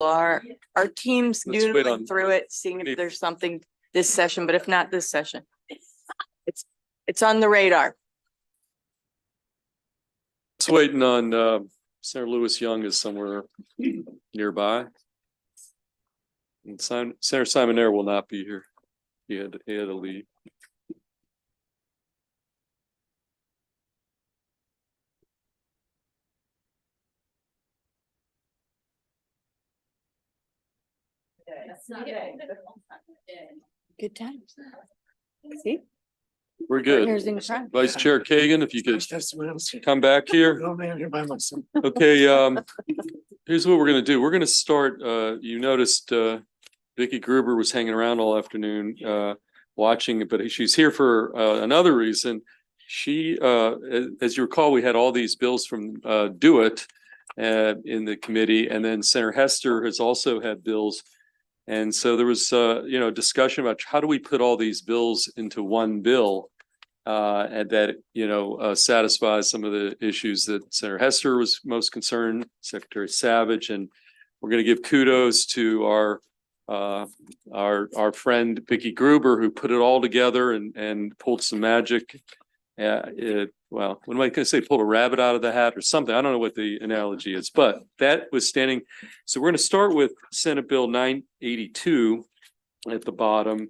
our team's Let's wait noodling on- through it, seeing if there's something this session, but if not this session, it's on the radar. It's waiting on Senator Lewis Young is somewhere nearby. And Senator Simon Ayer will not be here. He had to leave. Good times. See? We're good. Partners in crime. Vice Chair Kagan, if you could come back here. Oh, man, you're by myself. Okay, here's what we're gonna do. We're gonna start, you noticed, Vicky Gruber was hanging around all afternoon, watching it, but she's here for, another reason. She, as you recall, we had all these bills from, Do It, in the committee, and then Senator Hester has also had bills. And so there was, discussion about how do we put all these bills into one bill, and that, satisfies some of the issues that Senator Hester was most concerned, Secretary Savage, and we're going to give kudos to our friend Vicky Gruber, who put it all together and pulled some magic. Well, what am I going to say? Pulled a rabbit out of the hat or something. I don't know what the analogy is, but that was standing. So we're going to start with Senate Bill 982 at the bottom.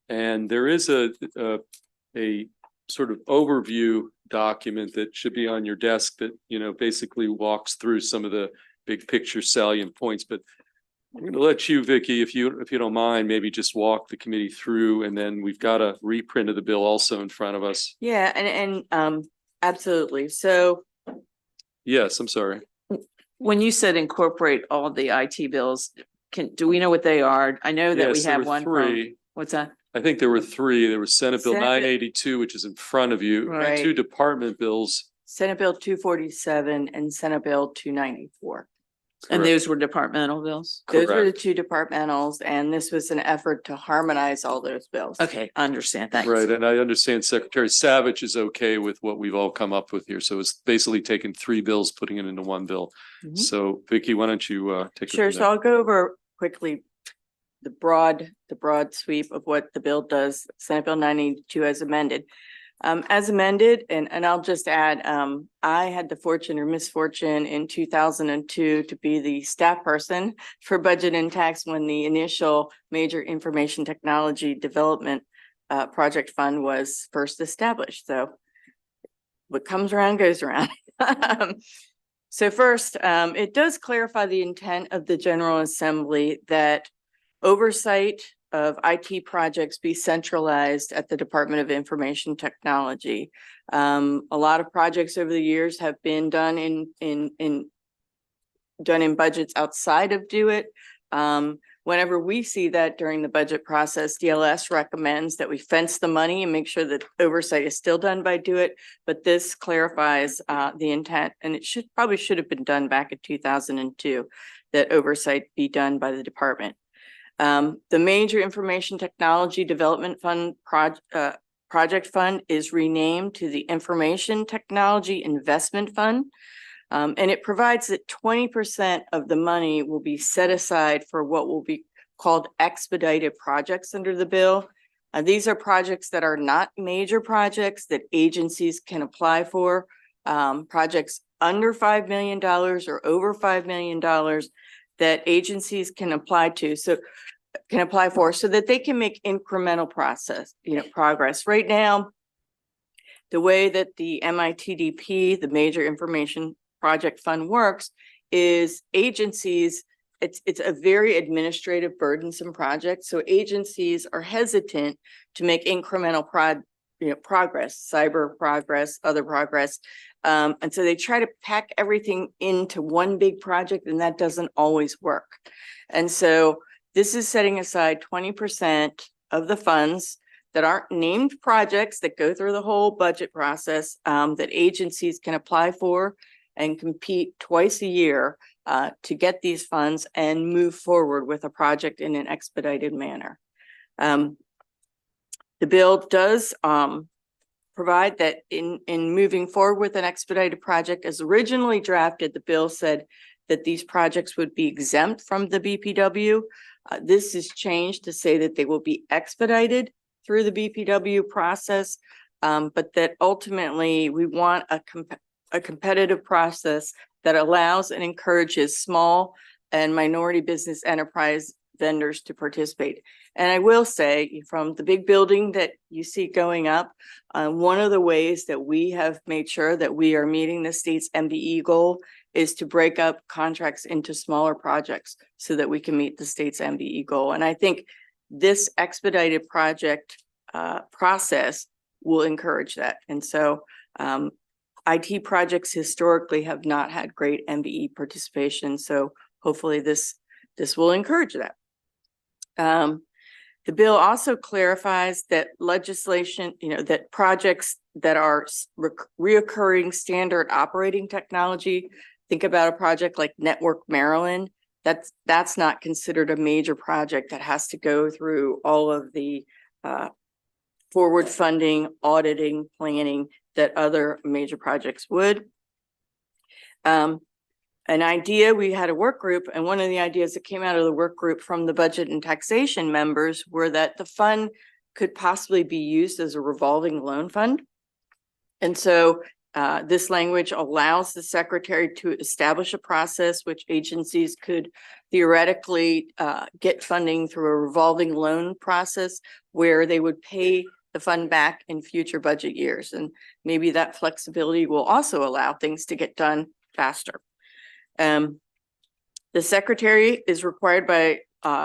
And there is a sort of overview document that should be on your desk that, basically walks through some of the big picture salient points. But I'm going to let you, Vicky, if you don't mind, maybe just walk the committee through, and then we've got a reprint of the bill also in front of us. Yeah, and absolutely. So yes, I'm sorry. when you said incorporate all the IT bills, do we know what they are? I know that we have one. Three. What's that? I think there were three. There was Senate Bill 982, which is in front of you, Right. Two department bills. Senate Bill 247 and Senate Bill 294. And those were departmental bills? Those were the two departmentals, and this was an effort to harmonize all those bills. Okay, I understand. Thanks. Right, and I understand Secretary Savage is okay with what we've all come up with here. So it's basically taking three bills, putting it into one bill. Mhm. So Vicky, why don't you take it Sure. from So there? I'll go over quickly the broad sweep of what the bill does. Senate Bill 982 as amended. And I'll just add, I had the fortune or misfortune in 2002 to be the staff person for budget and tax when the initial major information technology development project fund was first established. So what comes around goes around. So first, it does clarify the intent of the General Assembly that oversight of IT projects be centralized at the Department of Information Technology. A lot of projects over the years have been done in budgets outside of Do It. Whenever we see that during the budget process, DLS recommends that we fence the money and make sure that oversight is still done by Do It. But this clarifies the intent, and it probably should have been done back in 2002, that oversight be done by the department. The Major Information Technology Development Fund Project Fund is renamed to the Information Technology Investment Fund. And it provides that 20% of the money will be set aside for what will be called expedited projects under the bill. These are projects that are not major projects that agencies can apply for, projects under $5 million or over $5 million that agencies can apply for so that they can make incremental progress. Right now, the way that the MITDP, the Major Information Project Fund, works is agencies, it's a very administrative, burdensome project. So agencies are hesitant to make incremental progress, cyber progress, other progress. And so they try to pack everything into one big project, and that doesn't always work. And so this is setting aside 20% of the funds that aren't named projects that go through the whole budget process, that agencies can apply for and compete twice a year to get these funds and move forward with a project in an expedited manner. The bill does provide that in moving forward with an expedited project, as originally drafted, the bill said that these projects would be exempt from the BPW. This is changed to say that they will be expedited through the BPW process, but that ultimately we want a competitive process that allows and encourages small and minority business enterprise vendors to participate. And I will say, from the big building that you see going up, one of the ways that we have made sure that we are meeting the state's MBE goal is to break up contracts into smaller projects so that we can meet the state's MBE goal. And I think this expedited project process will encourage that. And so IT projects historically have not had great MBE participation. So hopefully this will encourage that. The bill also clarifies that legislation, that projects that are reoccurring standard operating technology, think about a project like Network Maryland, that's not considered a major project that has to go through all of the forward funding, auditing, planning that other major projects would. An idea, we had a work group, and one of the ideas that came out of the work group from the budget and taxation members were that the fund could possibly be used as a revolving loan fund. And so this language allows the secretary to establish a process which agencies could theoretically get funding through a revolving loan process where they would pay the fund back in future budget years. And maybe that flexibility will also allow things to get done faster. The secretary is required by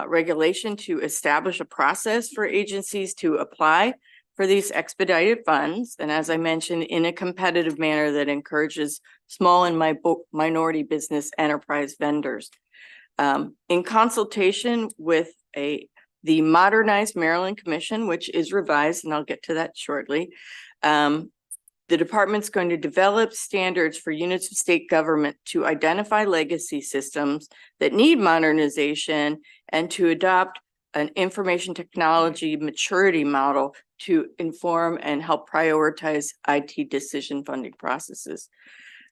regulation to establish a process for agencies to apply for these expedited funds. And as I mentioned, in a competitive manner that encourages small and minority business enterprise vendors. In consultation with the Modernized Maryland Commission, which is revised, and I'll get to that shortly, the department's going to develop standards for units of state government to identify legacy systems that need modernization and to adopt an information technology maturity model to inform and help prioritize IT decision funding processes.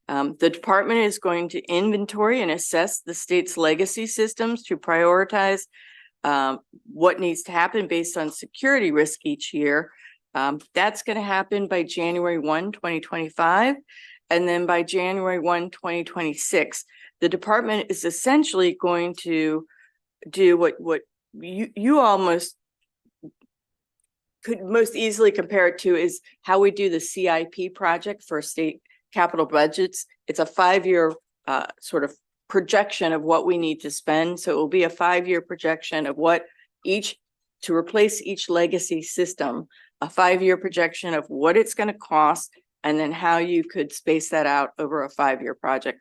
The department is going to inventory and assess the state's legacy systems to prioritize what needs to happen based on security risk each year. That's going to happen by January 1, 2025. And then by January 1, 2026, the department is essentially going to do what you almost could most easily compare it to is how we do the CIP project for state capital budgets. It's a 5-year sort of projection of what we need to spend. So it will be a 5-year projection of what to replace each legacy system, a 5-year projection of what it's going to cost, and then how you could space that out over a 5-year project.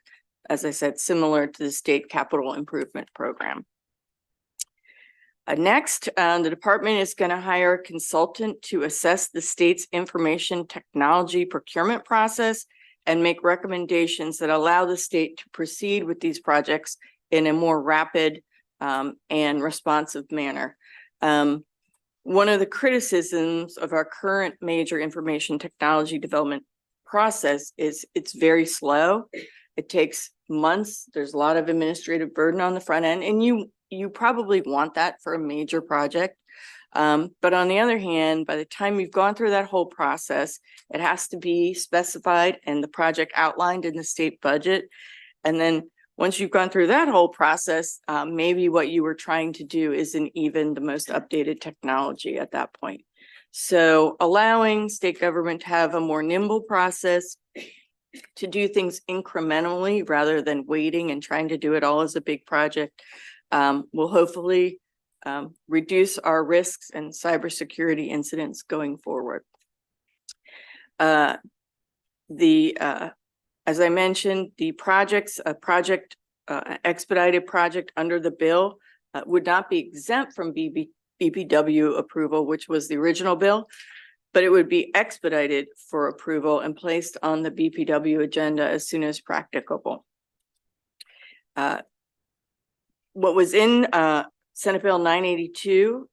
As I said, similar to the state capital improvement program. Next, the department is going to hire a consultant to assess the state's information technology procurement process and make recommendations that allow the state to proceed with these projects in a more rapid and responsive manner. One of the criticisms of our current major information technology development process is it's very slow. It takes months. There's a lot of administrative burden on the front end, and you probably want that for a major project. But on the other hand, by the time you've gone through that whole process, it has to be specified and the project outlined in the state budget. And then once you've gone through that whole process, maybe what you were trying to do isn't even the most updated technology at that point. So allowing state government to have a more nimble process to do things incrementally rather than waiting and trying to do it all as a big project will hopefully reduce our risks and cybersecurity incidents going forward. As I mentioned, the expedited project under the bill would not be exempt from BPW approval, which was the original bill, but it would be expedited for approval and placed on the BPW agenda as soon as practicable. What was in Senate Bill 982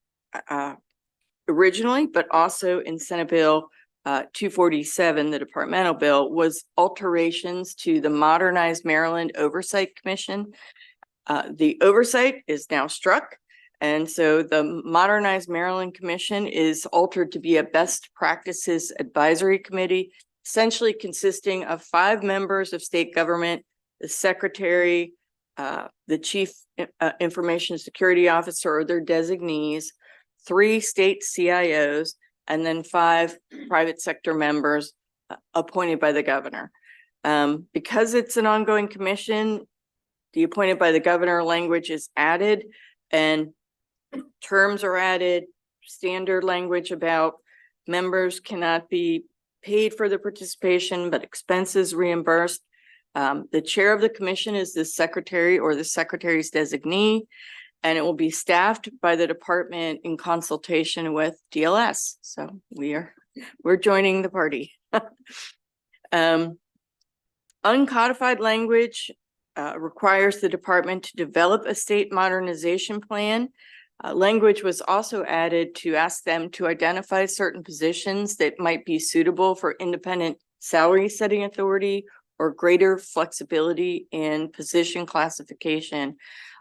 originally, but also in Senate Bill 247, the departmental bill, was alterations to the Modernized Maryland Oversight Commission. The oversight is now struck. And so the Modernized Maryland Commission is altered to be a best practices advisory committee, essentially consisting of 5 members of state government, the secretary, the chief information security officer or their designees, 3 state CIOs, and then 5 private sector members appointed by the governor. Because it's an ongoing commission, the appointed by the governor language is added and terms are added, standard language about members cannot be paid for the participation, but expenses reimbursed. The chair of the commission is the secretary or the secretary's designee, and it will be staffed by the department in consultation with DLS. So we're joining the party. Uncodified language requires the department to develop a state modernization plan. Language was also added to ask them to identify certain positions that might be suitable for independent salary setting authority or greater flexibility in position classification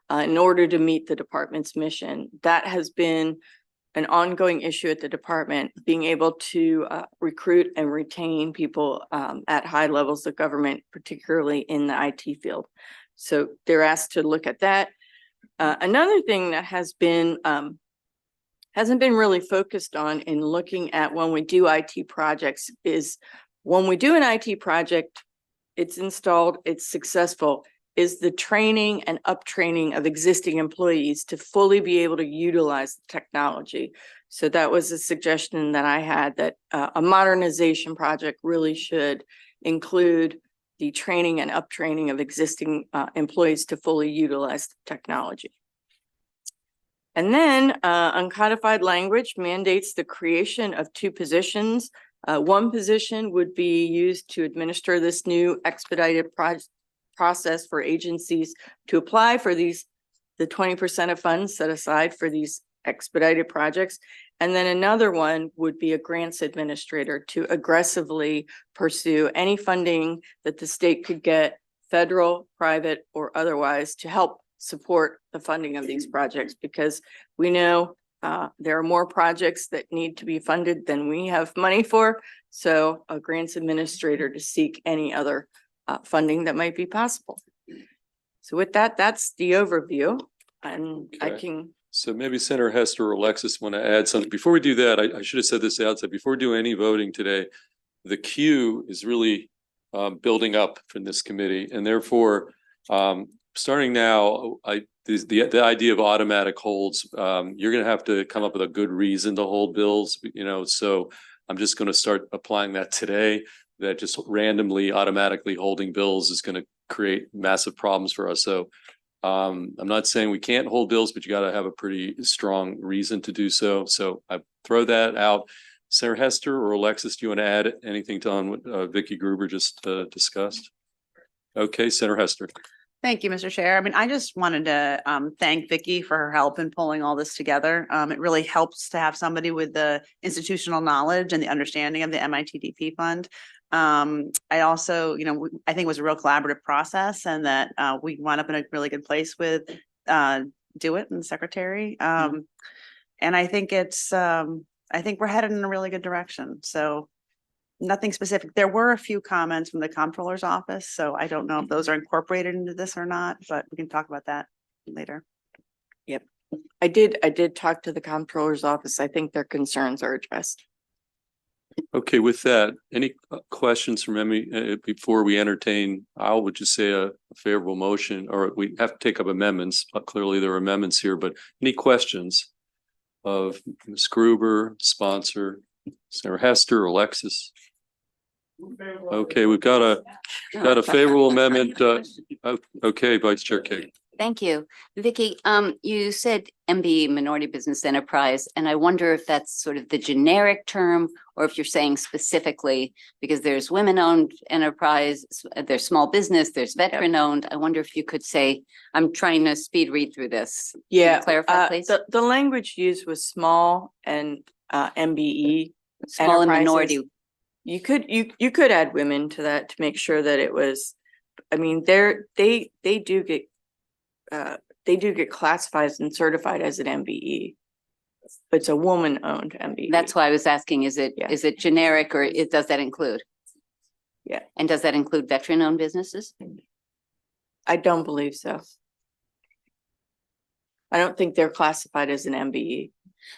in order to meet the department's mission. That has been an ongoing issue at the department, being able to recruit and retain people at high levels of government, particularly in the IT field. So they're asked to look at that. Another thing that hasn't been really focused on in looking at when we do IT projects is when we do an IT project, it's installed, it's successful, is the training and uptraining of existing employees to fully be able to utilize the technology. So that was a suggestion that I had, that a modernization project really should include the training and uptraining of existing employees to fully utilize the technology. And then uncodified language mandates the creation of 2 positions. One position would be used to administer this new expedited process for agencies to apply for the 20% of funds set aside for these expedited projects. And then another one would be a grants administrator to aggressively pursue any funding that the state could get, federal, private, or otherwise, to help support the funding of these projects, because we know there are more projects that need to be funded than we have money for. So a grants administrator to seek any other funding that might be possible. So with that, that's the overview, and I Okay. can. So maybe Senator Hester or Alexis want to add something. Before we do that, I should have said this outside. Before we do any voting today, the queue is really building up from this committee, and therefore, starting now, the idea of automatic holds, you're going to have to come up with a good reason to hold bills. So I'm just going to start applying that today. That just randomly, automatically holding bills is going to create massive problems for us. So I'm not saying we can't hold bills, but you got to have a pretty strong reason to do so. So I throw that out. Senator Hester or Alexis, do you want to add anything to on what Vicky Gruber just discussed? Okay, Senator Hester. Thank you, Mr. Chair. I mean, I just wanted to thank Vicky for her help in pulling all this together. It really helps to have somebody with the institutional knowledge and the understanding of the MITDP fund. I also, I think it was a real collaborative process, and that we wound up in a really good place with DeWitt and the secretary. And I think I think we're headed in a really good direction. So nothing specific. There were a few comments from the comptroller's office, so I don't know if those are incorporated into this or not, but we can talk about that later. Yep. I did talk to the comptroller's office. I think their concerns are addressed. Okay, with that, any questions from Emmy before we entertain? I would just say a favorable motion, or we have to take up amendments. But clearly there are amendments here, but any questions of Ms. Gruber, sponsor, Senator Hester, Alexis? Okay, we've got a favorable amendment. Okay, Vice Chair King. Thank you. Vicky, you said MB, Minority Business Enterprise, and I wonder if that's sort of the generic term, or if you're saying specifically, because there's women-owned enterprise, there's small business, there's veteran-owned. I wonder if you could say, I'm trying to speed read through this. Can you clarify, please? The language used was small and MBE. Small and enterprises. minority You could add women to that to make sure that it was, I mean, they do get classified and certified as an MBE. It's a woman-owned MBE. That's why I was asking, is it generic, or does that include? Yeah. And does that include veteran-owned businesses? I don't believe so. I don't think they're classified as an MBE.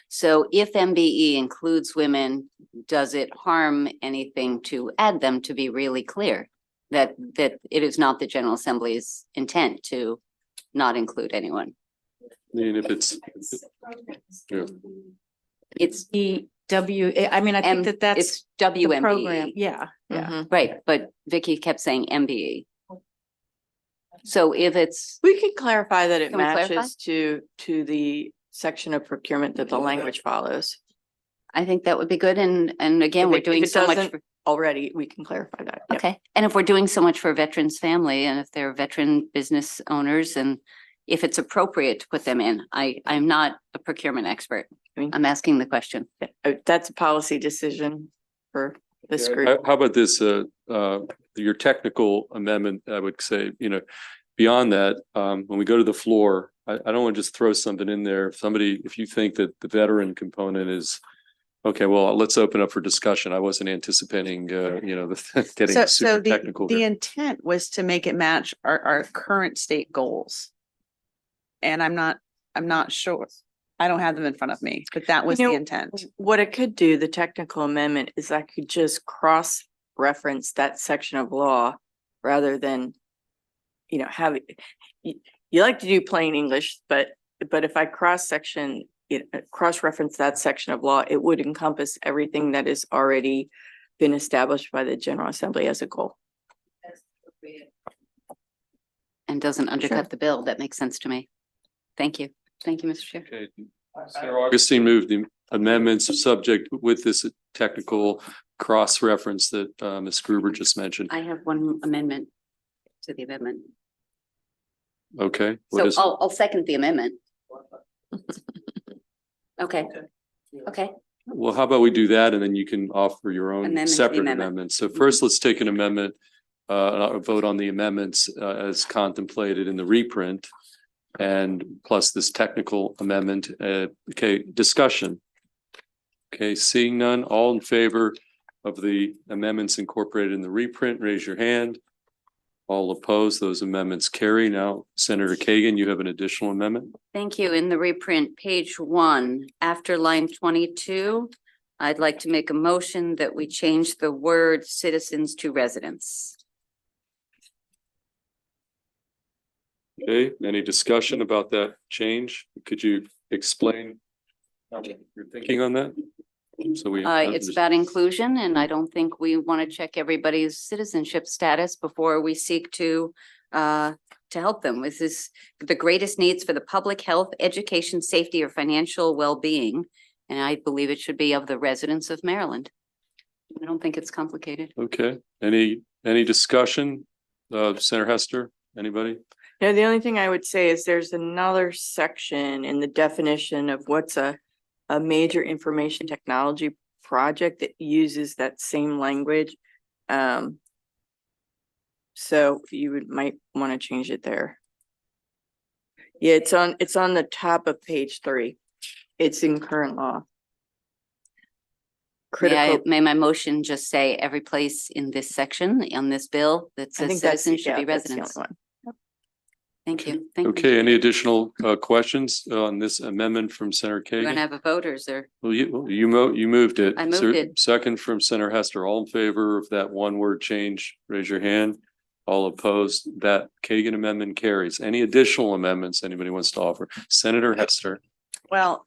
So if MBE includes women, does it harm anything to add them, to be really clear? That it is not the General Assembly's intent to not include anyone? I mean, if it's. Yeah. It's I mean, I think that's it's the WMBE. program. Yeah. Mhm. Right, but Vicky kept saying MBE. So if it's, We can clarify that it Can we clarify? matches to the section of procurement that the language follows. I think that would be good. And again, If we're it- doing if it so much. doesn't Already, we can clarify that. Yep. Okay, and if we're doing so much for veterans family, and if they're veteran business owners, and if it's appropriate to put them in, I'm not a procurement expert. I mean- I'm asking the question. That's a policy decision for this Yeah, group. How about this, your technical amendment, I would say, beyond that, when we go to the floor, I don't want to just throw something in there. If you think that the veteran component is, okay, well, let's open up for discussion. I wasn't anticipating, getting So super technical the here. intent was to make it match our current state goals. And I'm not sure. I don't have them in front of me, but that was the intent. What it could do, the technical amendment, is I could just cross-reference that section of law rather than, have, you like to do plain English, but if I cross-reference that section of law, it would encompass everything that has already been established by the General Assembly as a goal. And doesn't undercut the bill. That makes sense to me. Thank you. Thank you, Mr. Chair. Okay. Senator Augustine moved the amendments subject with this technical cross-reference that Ms. Gruber just mentioned. I have one amendment to the amendment. Okay. What So is- I'll second the amendment. Okay. Okay. Well, how about we do that and then you can offer your own Amendment to the separate amendment. amendments. So first, let's take an amendment, a vote on the amendments as contemplated in the reprint. And plus this technical amendment, okay, discussion. Okay, seeing none, all in favor of the amendments incorporated in the reprint, raise your hand. All opposed, those amendments carry. Now, Senator Kagan, you have an additional amendment? Thank you. In the reprint, page 1, after line 22, I'd like to make a motion that we change the word citizens to residents. Okay, any discussion about that change? Could you explain your thinking on that? So we. It's about inclusion, and I don't think we want to check everybody's citizenship status before we seek to help them. This is the greatest needs for the public health, education, safety, or financial well-being. And I believe it should be of the residents of Maryland. I don't think it's complicated. Okay, any discussion? Senator Hester, anybody? No, the only thing I would say is there's another section in the definition of what's a major information technology project that uses that same language. So might want to change it there. Yeah, it's on the top of page 3. It's in current law. Critical. May my motion just say every place in this section on this bill that I says think that's, citizens should yeah, be that's the only residents? one. Thank you. Thank you. Okay, any additional questions on this amendment from Senator We're gonna Kagan? have a vote, or is there? Well, you moved it. I Is there moved it. Second from Senator Hester, all in favor of that one word change, raise your hand. All opposed, that Kagan amendment carries. Any additional amendments anybody wants to offer? Senator Hester. Well,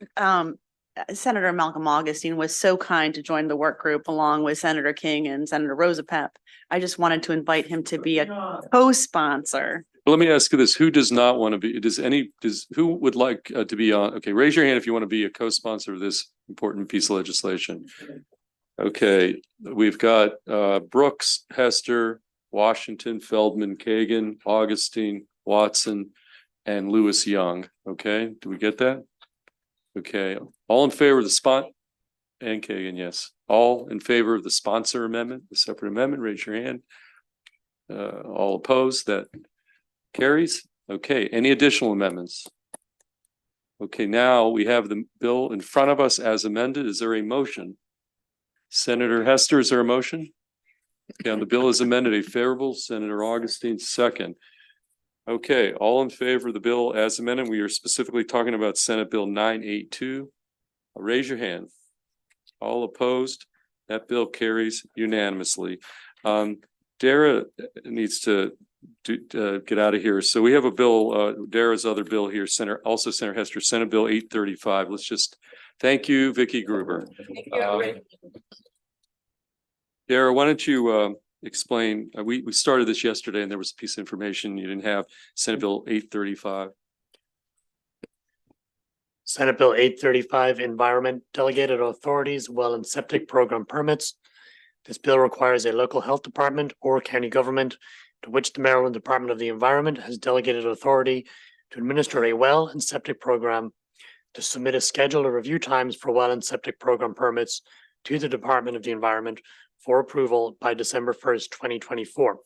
Senator Malcolm Augustine was so kind to join the work group along with Senator King and Senator Rosa Pepp. I just wanted to invite him to be a co-sponsor. Let me ask you this, who does not want to be, who would like to be on, okay, raise your hand if you want to be a co-sponsor of this important piece of legislation. Okay, we've got Brooks, Hester, Washington, Feldman, Kagan, Augustine, Watson, and Lewis Young. Okay, do we get that? Okay, all in favor of the And Kagan, yes. All in favor of the sponsor amendment, the separate amendment, raise your hand. All opposed, that carries. Okay, any additional amendments? Okay, now we have the bill in front of us as amended. Is there a motion? Senator Hester, is there a motion? Okay, on the bill as amended, a favorable, Senator Augustine, second. Okay, all in favor of the bill as amended, we are specifically talking about Senate Bill 982. Raise your hand. All opposed, that bill carries unanimously. Dara needs to get out of here. So we have a bill, Dara's other bill here, Senator Hester, Senate Bill 835. Let's just, thank you, Vicky Gruber. Dara, why don't you explain, we started this yesterday and there was a piece of information you didn't have, Senate Bill 835. Senate Bill 835, Environment Delegated Authorities, Well and Septic Program Permits. This bill requires a local health department or county government to which the Maryland Department of the Environment has delegated authority to administer a well and septic program to submit a schedule of review times for well and septic program permits to the Department of the Environment for approval by December 1st, 2024.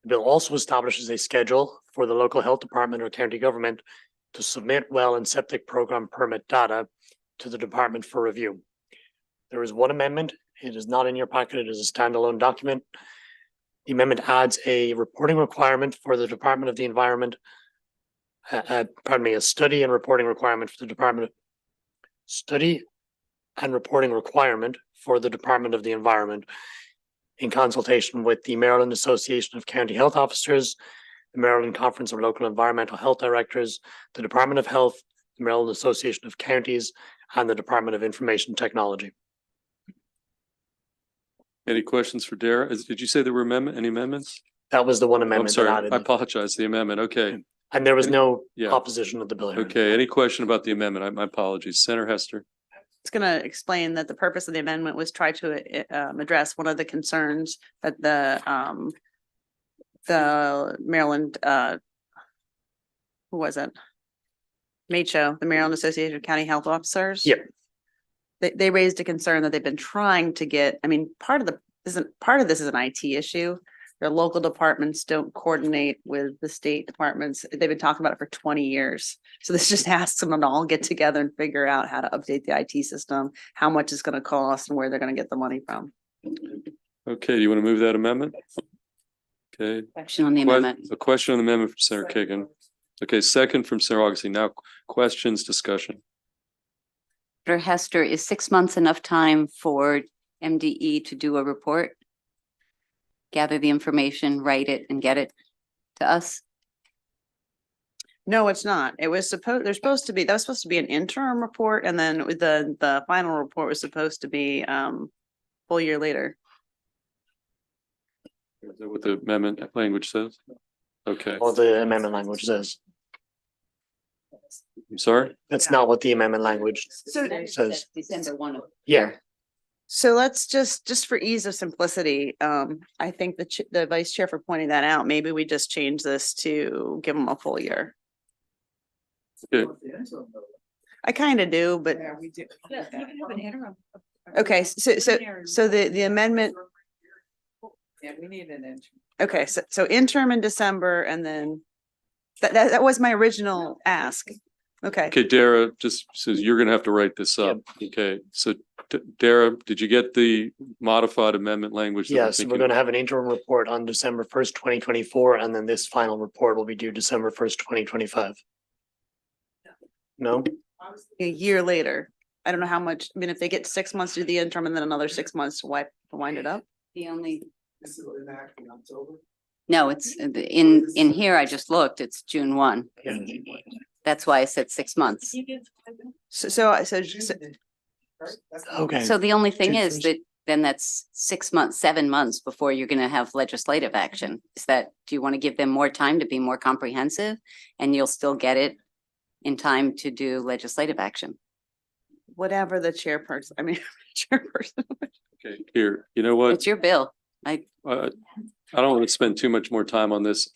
The bill also establishes a schedule for the local health department or county government to submit well and septic program permit data to the department for review. There is one amendment. It is not in your packet. It is a standalone document. The amendment adds a reporting requirement for the Department of the Environment, a study and reporting requirement for the Department of the Environment in consultation with the Maryland Association of County Health Officers, the Maryland Conference of Local Environmental Health Directors, the Department of Health, the Maryland Association of Counties, and the Department of Information Technology. Any questions for Dara? Did you say there were any amendments? That was the one I'm amendment that sorry, added, I apologize, the amendment, okay. and there was no Yeah. opposition of the bill. hearing. Okay, any question about the amendment? My apologies. Senator Hester. It's going to explain that the purpose of the amendment was try to address one of the concerns that the Maryland, who was it? MACHO, the Maryland Association of County Health Officers. Yep. They raised a concern that they've been trying to get, I mean, part of this is an IT issue. Their local departments don't coordinate with the state departments. They've been talking about it for 20 years. So this just asks them to all get together and figure out how to update the IT system, how much it's going to cost and where they're going to get the money from. Okay, do you want to move that amendment? Okay. Question on the amendment. A question on the amendment from Senator Kagan. Okay, second from Senator Augustine. Now, questions, discussion. Senator Hester, is 6 months enough time for MDE to do a report? Gather the information, write it, and get it to us? No, it's not. That was supposed to be an interim report, and then with the final report was supposed to be full year later. Is that what the amendment language says? Okay, Or the amendment language says. I'm sorry? That's not what the amendment language says. December 1. Yeah, So let's just for ease of simplicity, I think the vice chair for pointing that out, maybe we just change this to give them a full year. Okay. I kind of do, but okay, so the amendment, Yeah, we need an interim. okay, so interim in December and then that was my original ask. Okay, Okay, Dara, just says you're gonna have to write this up. Okay, so Dara, did you get the modified amendment language? that yes, we're thinking- gonna have an interim report on December 1st, 2024, and then this final report will be due December 1st, 2025. No, a year later. I don't know how much, I mean, if they get 6 months to do the interim and then another 6 months to wind it up. The only. No, it's in here, I just looked, it's June 1. Yeah. That's why I said 6 months. So okay. So the only thing June is 1st. that then that's 6 months, 7 months before you're gonna have legislative action. Is that, do you want to give them more time to be more comprehensive? And you'll still get it in time to do legislative action? whatever the chairperson, chairperson. Okay, here, you know what? It's your bill. I don't want to spend too much more time on this.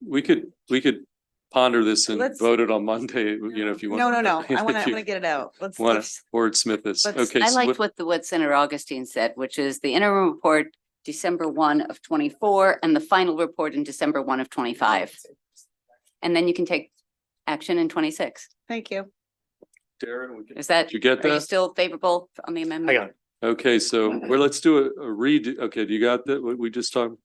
We could ponder this and Let's- vote it on Monday, you know, if you want. No, I want If to you get it out. Let's, Want let's, to wordsmith this. let's- Okay. I so liked what Senator Augustine said, which is the interim report, December 1 of 24, and the final report in December 1 of 25. And then you can take action in 26. thank you. Darren, Is that, did you get are you that? still favorable on the I amendment? got it. Okay, so well, let's do a redo. Okay, do you got that? What we just talked?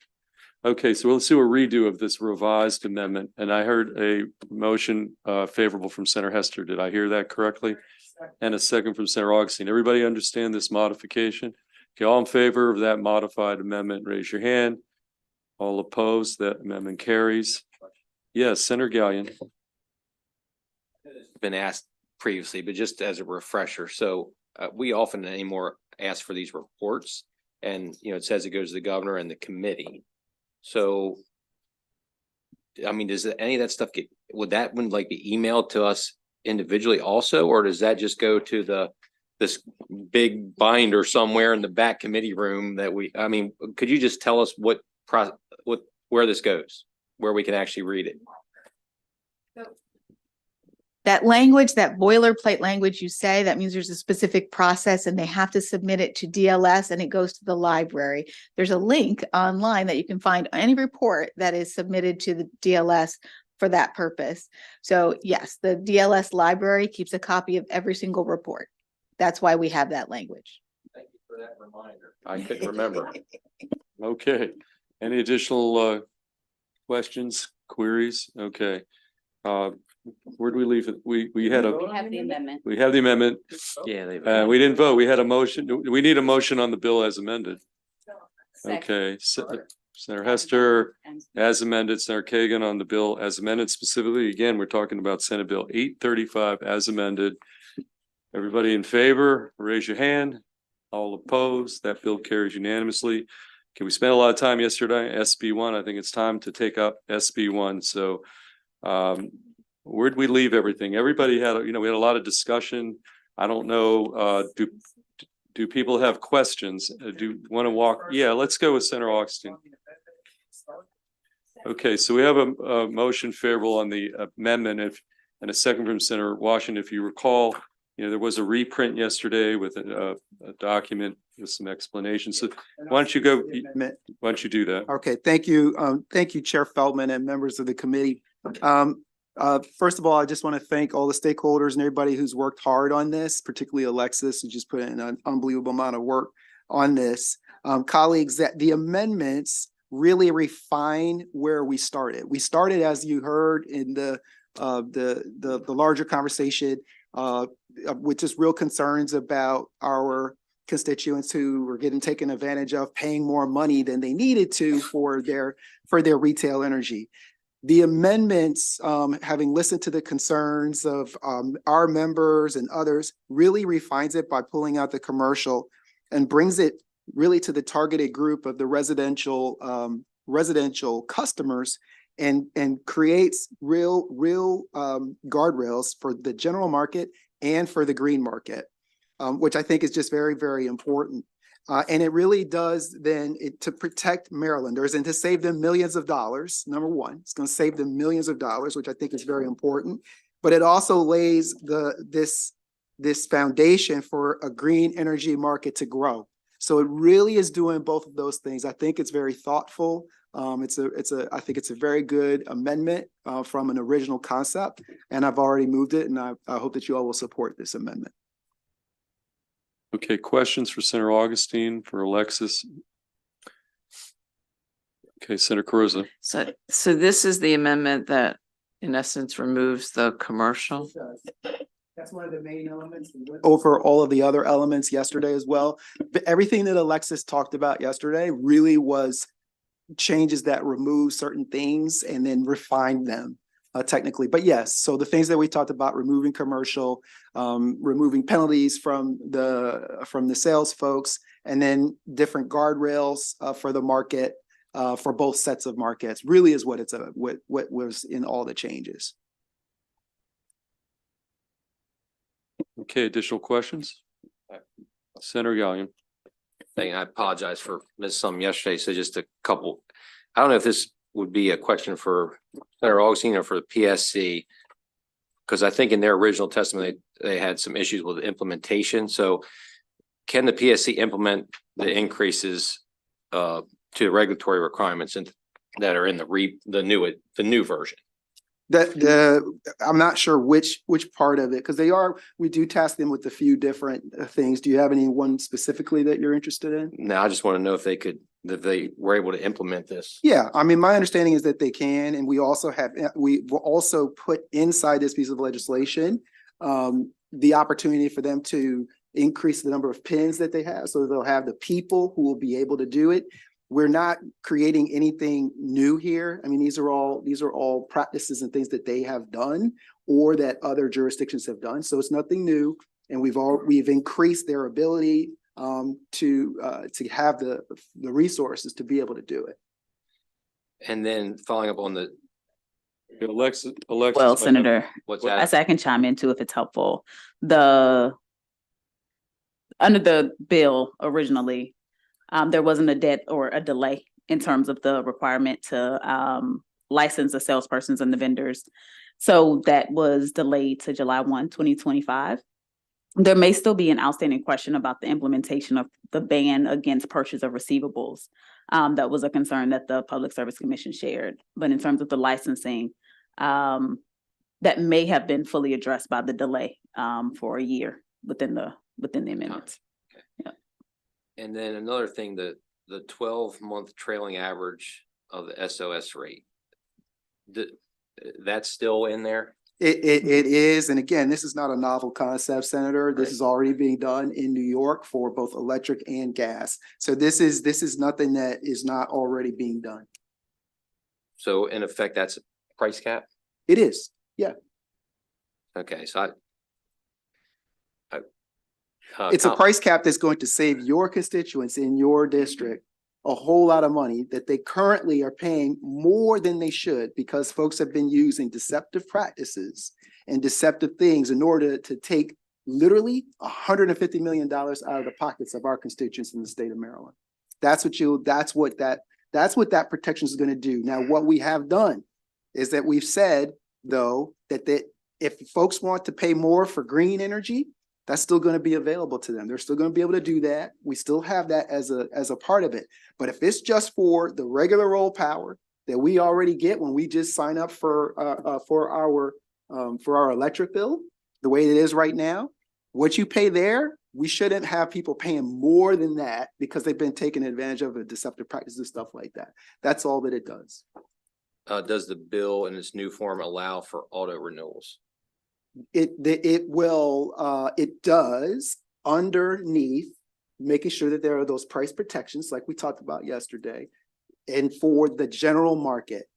Okay, so let's do a redo of this revised amendment. And I heard a motion favorable from Senator Hester. Did I hear that correctly? And a second from Senator Augustine. Everybody understand this modification? Okay, all in favor of that modified amendment, raise your hand. All opposed, that amendment carries. Yes, Senator Gallion. Been asked previously, but just as a refresher, so we often anymore ask for these reports, and you know, it says it goes to the governor and the committee. So, I mean, does any of that stuff get, would that one like be emailed to us individually also, or does that just go to this big binder somewhere in the back committee room that I mean, could you just tell us where this goes, where we can actually read it? That language, that boilerplate language you say, that means there's a specific process and they have to submit it to DLS and it goes to the library. There's a link online that you can find any report that is submitted to the DLS for that purpose. So yes, the DLS library keeps a copy of every single report. That's why we have that language. Thank you for that reminder. I couldn't remember. Okay, any additional questions, queries? Okay. Where do we leave it? We had We have the amendment. we have the amendment. Yeah, We didn't vote. We had a motion. We need a motion on the bill as amended. Second. Okay, Senator Hester as amended, Senator Kagan on the bill as amended. Specifically, again, we're talking about Senate Bill 835 as amended. Everybody in favor, raise your hand. All opposed, that bill carries unanimously. Okay, we spent a lot of time yesterday, SB1. I think it's time to take up SB1. So where'd we leave everything? Everybody had, we had a lot of discussion. I don't know, do people have questions? Do you want to walk? Yeah, let's go with Senator Augustine. Okay, so we have a motion favorable on the amendment and a second from Senator Washington. If you recall, there was a reprint yesterday with a document with some explanations. So why don't you go, why don't you do that? Okay, thank you. Thank you, Chair Feldman and members of the committee. First of all, I just want to thank all the stakeholders and everybody who's worked hard on this, particularly Alexis, who just put in an unbelievable amount of work on this. Colleagues, that the amendments really refine where we started. We started, as you heard in the larger conversation, with just real concerns about our constituents who were getting taken advantage of, paying more money than they needed to for their retail energy. The amendments, having listened to the concerns of our members and others, really refines it by pulling out the commercial and brings it really to the targeted group of the residential customers and creates real guardrails for the general market and for the green market, which I think is just very, very important. And it really does then to protect Marylanders and to save them millions of dollars. Number one, it's going to save them millions of dollars, which I think is very important. But it also lays this foundation for a green energy market to grow. So it really is doing both of those things. I think it's very thoughtful. I think it's a very good amendment from an original concept, and I've already moved it, and I hope that you all will support this amendment. Okay, questions for Senator Augustine, for Alexis? Okay, Senator Carrizo. So this is the amendment that in essence removes the commercial. That's one of the main elements. Over all of the other elements yesterday as well. But everything that Alexis talked about yesterday really was changes that remove certain things and then refine them technically. But yes, so the things that we talked about, removing commercial, removing penalties from the sales folks, and then different guardrails for the market, for both sets of markets, really is what what was in all the changes. Okay, additional questions? Senator Gallion. I apologize for missing some yesterday. So just a couple. I don't know if this would be a question for Senator Augustine or for the PSC. Because I think in their original testimony, they had some issues with implementation. So can the PSC implement the increases to the regulatory requirements that are in the new version? I'm not sure which part of it, because we do task them with a few different things. Do you have any one specifically that you're interested in? Now, I just want to know if they were able to implement this. Yeah, I mean, my understanding is that they can, and we will also put inside this piece of legislation the opportunity for them to increase the number of pins that they have, so they'll have the people who will be able to do it. We're not creating anything new here. I mean, these are all practices and things that they have done or that other jurisdictions have done. So it's nothing new, and we've increased their ability to have the resources to be able to do it. And then following up on the, Alexis. Well, Senator, what's I that? said I can chime in too if it's helpful. Under the bill originally, there wasn't a debt or a delay in terms of the requirement to license the salespersons and the vendors. So that was delayed to July 1, 2025. There may still be an outstanding question about the implementation of the ban against purchase of receivables. That was a concern that the Public Service Commission shared. But in terms of the licensing, that may have been fully addressed by the delay for a year within the amendments. And then another thing, the 12-month trailing average of the SOS rate. That's still in there? It is, and again, this is not a novel concept, Senator. This is already being done in New York for both electric and gas. So this is nothing that is not already being done. So in effect, that's a price cap? It is, yeah. Okay, so It's a price cap that's going to save your constituents in your district a whole lot of money that they currently are paying more than they should, because folks have been using deceptive practices and deceptive things in order to take literally $150 million out of the pockets of our constituents in the state of Maryland. That's what that protection is going to do. Now, what we have done is that we've said, though, that if folks want to pay more for green energy, that's still going to be available to them. They're still going to be able to do that. We still have that as a part of it. But if it's just for the regular roll power that we already get when we just sign up for our electric bill, the way it is right now, what you pay there, we shouldn't have people paying more than that because they've been taking advantage of a deceptive practices and stuff like that. That's all that it does. does the bill in its new form allow for auto renewals? It does, underneath making sure that there are those price protections like we talked about yesterday. And for the general market,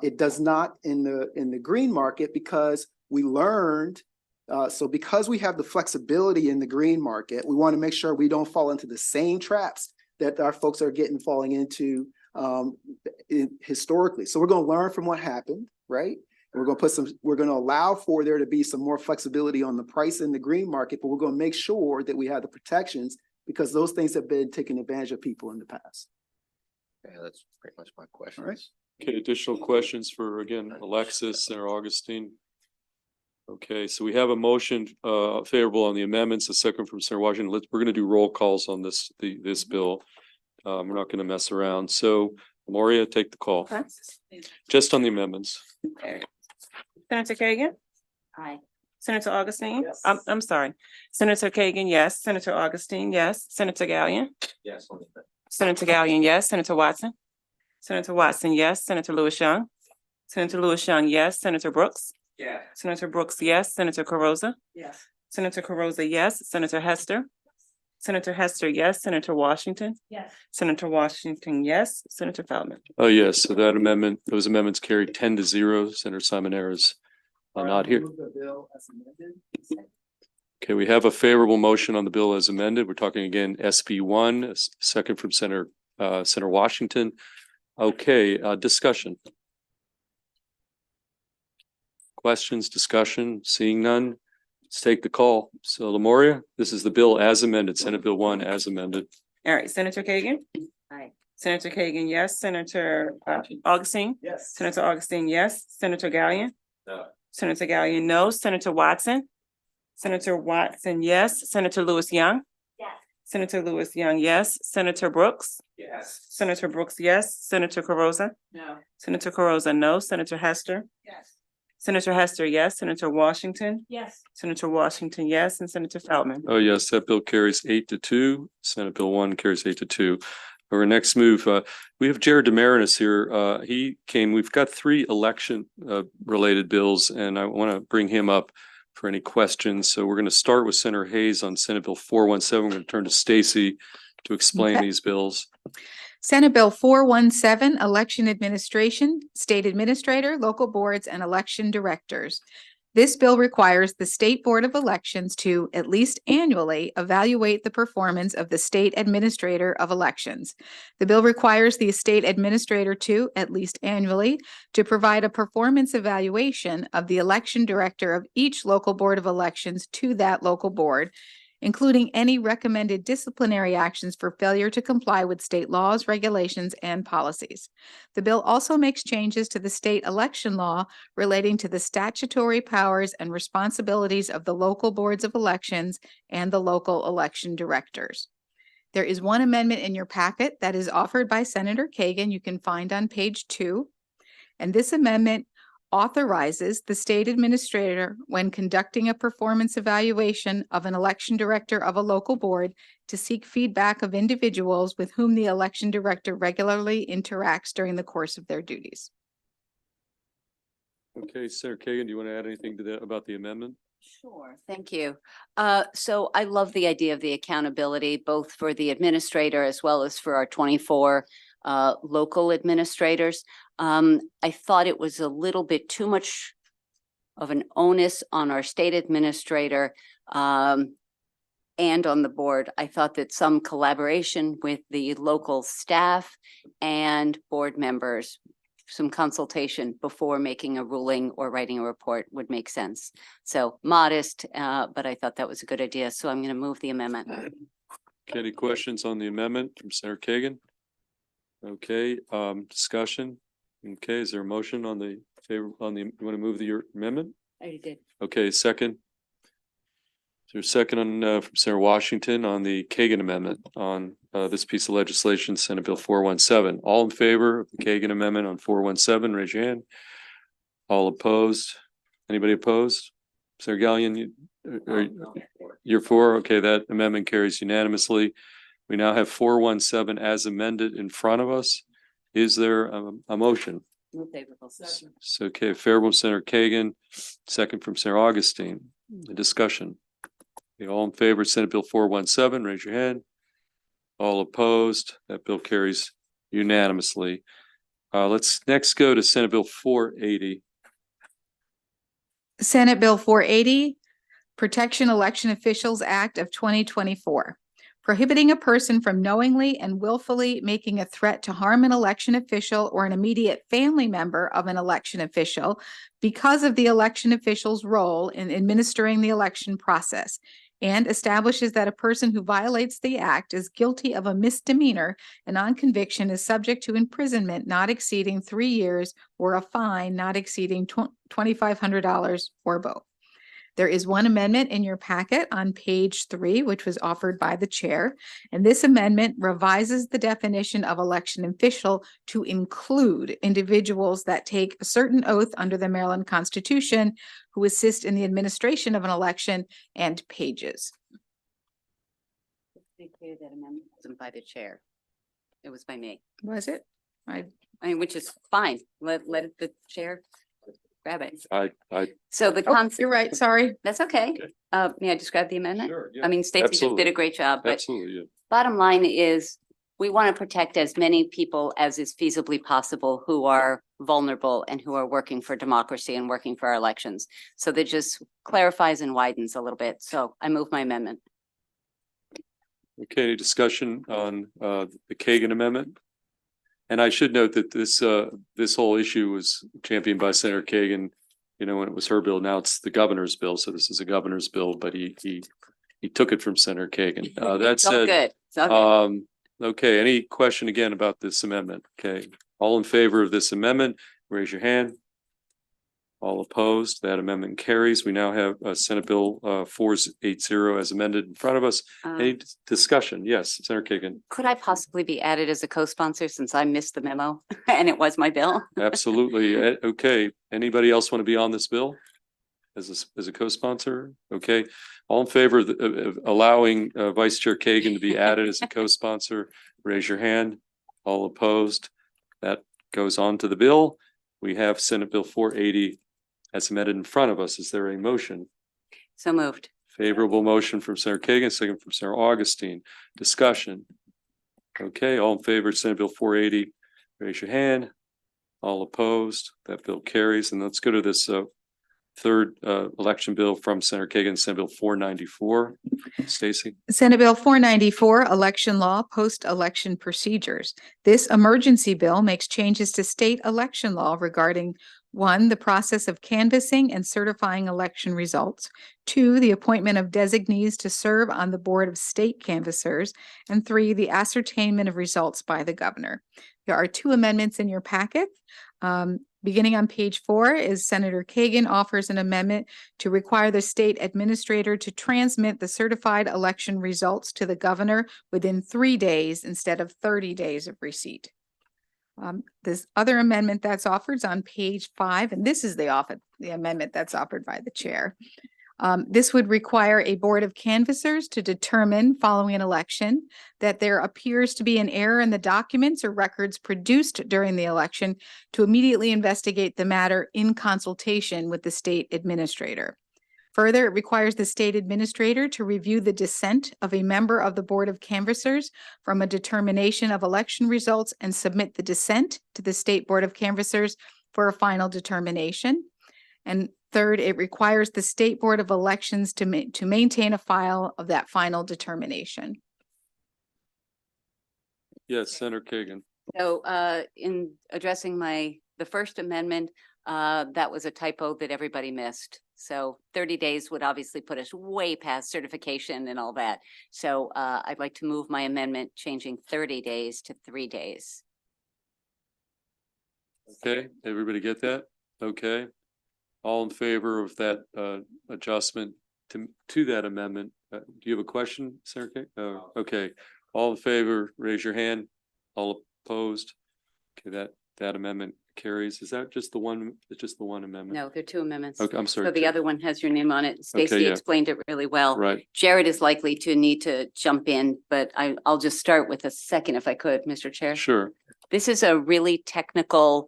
it does not in the green market, because we learned, so because we have the flexibility in the green market, we want to make sure we don't fall into the same traps that our folks are falling into historically. So we're going to learn from what happened, right? We're going to allow for there to be some more flexibility on the price in the green market, but we're going to make sure that we have the protections, because those things have been taking advantage of people in the past. Yeah, that's pretty much my question. All right. Okay, additional questions for, again, Alexis, Senator Augustine? Okay, so we have a motion favorable on the amendments, a second from Senator Washington. We're going to do roll calls on this bill. We're not going to mess around. So, Moria, take the call. Just on the amendments. Senator Kagan? Aye. Senator Augustine? Yes. I'm sorry. Senator Kagan, yes. Senator Augustine, yes. Senator Gallion? Yes. Senator Gallion, yes. Senator Watson? Senator Watson, yes. Senator Lewis Young? Senator Lewis Young, yes. Senator Brooks? Yeah. Senator Brooks, yes. Senator Carozza? Yes. Senator Carozza, yes. Senator Hester? Senator Hester, yes. Senator Washington? Yes. Senator Washington, yes. Senator Feldman? Oh, yes, so those amendments carried 10-0. Senator Simonera is not here. Okay, we have a favorable motion on the bill as amended. We're talking again SB 1, a second from Senator Washington. Okay, discussion. Questions, discussion, seeing none. Let's take the call. So Lemuria, this is the bill as amended, Senate Bill 1 as amended. All right, Senator Kagan? Aye. Senator Kagan, yes. Senator Augustine? Yes. Senator Augustine, yes. Senator Gallion? No. Senator Gallion, no. Senator Watson? Senator Watson, yes. Senator Lewis Young? Yes. Senator Lewis Young, yes. Senator Brooks? Yes. Senator Brooks, yes. Senator Carosa? No. Senator Carosa, no. Senator Hester? Yes. Senator Hester, yes. Senator Washington? Yes. Senator Washington, yes. And Senator Feldman? Oh, yes, that bill carries 8-2. Senate Bill 1 carries 8-2. Our next move, we have Jared Demarinis here. He came, we've got 3 election related bills, and I want to bring him up for any questions. So we're going to start with Senator Hayes on Senate Bill 417. We're going to turn to Stacy to explain Okay. these bills. Senate Bill 417, Election Administration, State Administrator, Local Boards, and Election Directors. This bill requires the State Board of Elections to, at least annually, evaluate the performance of the State Administrator of Elections. The bill requires the State Administrator to, at least annually, to provide a performance evaluation of the Election Director of each local board of elections to that local board, including any recommended disciplinary actions for failure to comply with state laws, regulations, and policies. The bill also makes changes to the state election law relating to the statutory powers and responsibilities of the local boards of elections and the local election directors. There is one amendment in your packet that is offered by Senator Kagan. You can find on page 2. And this amendment authorizes the state administrator, when conducting a performance evaluation of an election director of a local board, to seek feedback of individuals with whom the election director regularly interacts during the course of their duties. Okay, Senator Kagan, do you want to add anything to that about the amendment? Sure, thank you. So I love the idea of the accountability, both for the administrator as well as for our 24 local administrators. I thought it was a little bit too much of an onus on our state administrator and on the board. I thought that some collaboration with the local staff and board members, some consultation before making a ruling or writing a report would make sense. So modest, but I thought that was a good idea. So I'm going to move the amendment. Okay, any questions on the amendment from Senator Kagan? Okay, discussion. Okay, is there a motion on the favor on the, you want to move the amendment? I already did. Okay, second. Is there a second on from Senator Washington on the Kagan amendment on this piece of legislation, Senate Bill 417? All in favor of the Kagan amendment on 417, raise your hand. All opposed? Anybody opposed? Senator Gallion, you're for? Okay, that amendment carries unanimously. We now have 417 as amended in front of us. Is there a motion? Move favorable. So, okay, favorable Senator Kagan, second from Senator Augustine. The discussion. Okay, all in favor of Senate Bill 417, raise your hand. All opposed? That bill carries unanimously. Let's next go to Senate Bill 480. Senate Bill 480, Protection Election Officials Act of 2024. Prohibiting a person from knowingly and willfully making a threat to harm an election official or an immediate family member of an election official because of the election official's role in administering the election process, and establishes that a person who violates the act is guilty of a misdemeanor and on conviction is subject to imprisonment not exceeding 3 years or a fine not exceeding $2,500 or both. There is one amendment in your packet on page 3, which was offered by the chair. And this amendment revises the definition of election official to include individuals that take a certain oath under the Maryland Constitution who assist in the administration of an election, and pages. Be clear that amendment wasn't by the chair. It was by me. Was it? I mean, which is fine. Let the chair grab it. I So the Oh, concept. you're right. Sorry. That's okay. Okay. May I describe the amendment? Sure, yeah, I mean, Stacy just absolutely. did a great job, but absolutely, yeah. bottom line is we want to protect as many people as is feasibly possible who are vulnerable and who are working for democracy and working for our elections. So that just clarifies and widens a little bit. So I move my amendment. Okay, any discussion on the Kagan amendment? And I should note that this whole issue was championed by Senator Kagan, you know, when it was her bill. Now it's the governor's bill, so this is a governor's bill, but he took it from Senator Kagan. That It's all said, good. It's all good. Okay, any question again about this amendment? Okay, all in favor of this amendment, raise your hand. All opposed, that amendment carries. We now have Senate Bill 480 as amended in front of us. Any discussion? Yes, Senator Kagan. Could I possibly be added as a co-sponsor since I missed the memo and it was my bill? Absolutely. Okay, anybody else want to be on this bill as a co-sponsor? Okay, all in favor of allowing Vice Chair Kagan to be added as a co-sponsor, raise your hand. All opposed, that goes on to the bill. We have Senate Bill 480 as amended in front of us. Is there a motion? So moved. Favorable motion from Senator Kagan, second from Senator Augustine. Discussion. Okay, all in favor of Senate Bill 480, raise your hand. All opposed, that bill carries. And let's go to this third election bill from Senator Kagan, Senate Bill 494. Stacy. Senate Bill 494, Election Law, Post-Election Procedures. This emergency bill makes changes to state election law regarding 1, the process of canvassing and certifying election results, 2, the appointment of designees to serve on the board of state canvassers, and 3, the ascertainment of results by the governor. There are 2 amendments in your packet. Beginning on page 4 is Senator Kagan offers an amendment to require the state administrator to transmit the certified election results to the governor within 3 days instead of 30 days of receipt. This other amendment that's offered is on page 5, and this is the amendment that's offered by the chair. This would require a board of canvassers to determine following an election that there appears to be an error in the documents or records produced during the election to immediately investigate the matter in consultation with the state administrator. Further, it requires the state administrator to review the dissent of a member of the board of canvassers from a determination of election results and submit the dissent to the state board of canvassers for a final determination. And third, it requires the State Board of Elections to maintain a file of that final determination. Yes, Senator Kagan. So in addressing the first amendment, that was a typo that everybody missed. So 30 days would obviously put us way past certification and all that. So I'd like to move my amendment, changing 30 days to 3 days. Okay, everybody get that? Okay. All in favor of that adjustment to that amendment? Do you have a question, Senator Kagan? Okay. All in favor, raise your hand. All opposed? Okay, that amendment carries. Is that just the one? It's just the one amendment? No, there are 2 amendments. Okay, I'm sorry. So the other one has your name on it. Stacy yeah. explained it really well. Right. Jared is likely to need to jump in, but I'll just start with a second if I could, Mr. Chair. Sure. This is a really technical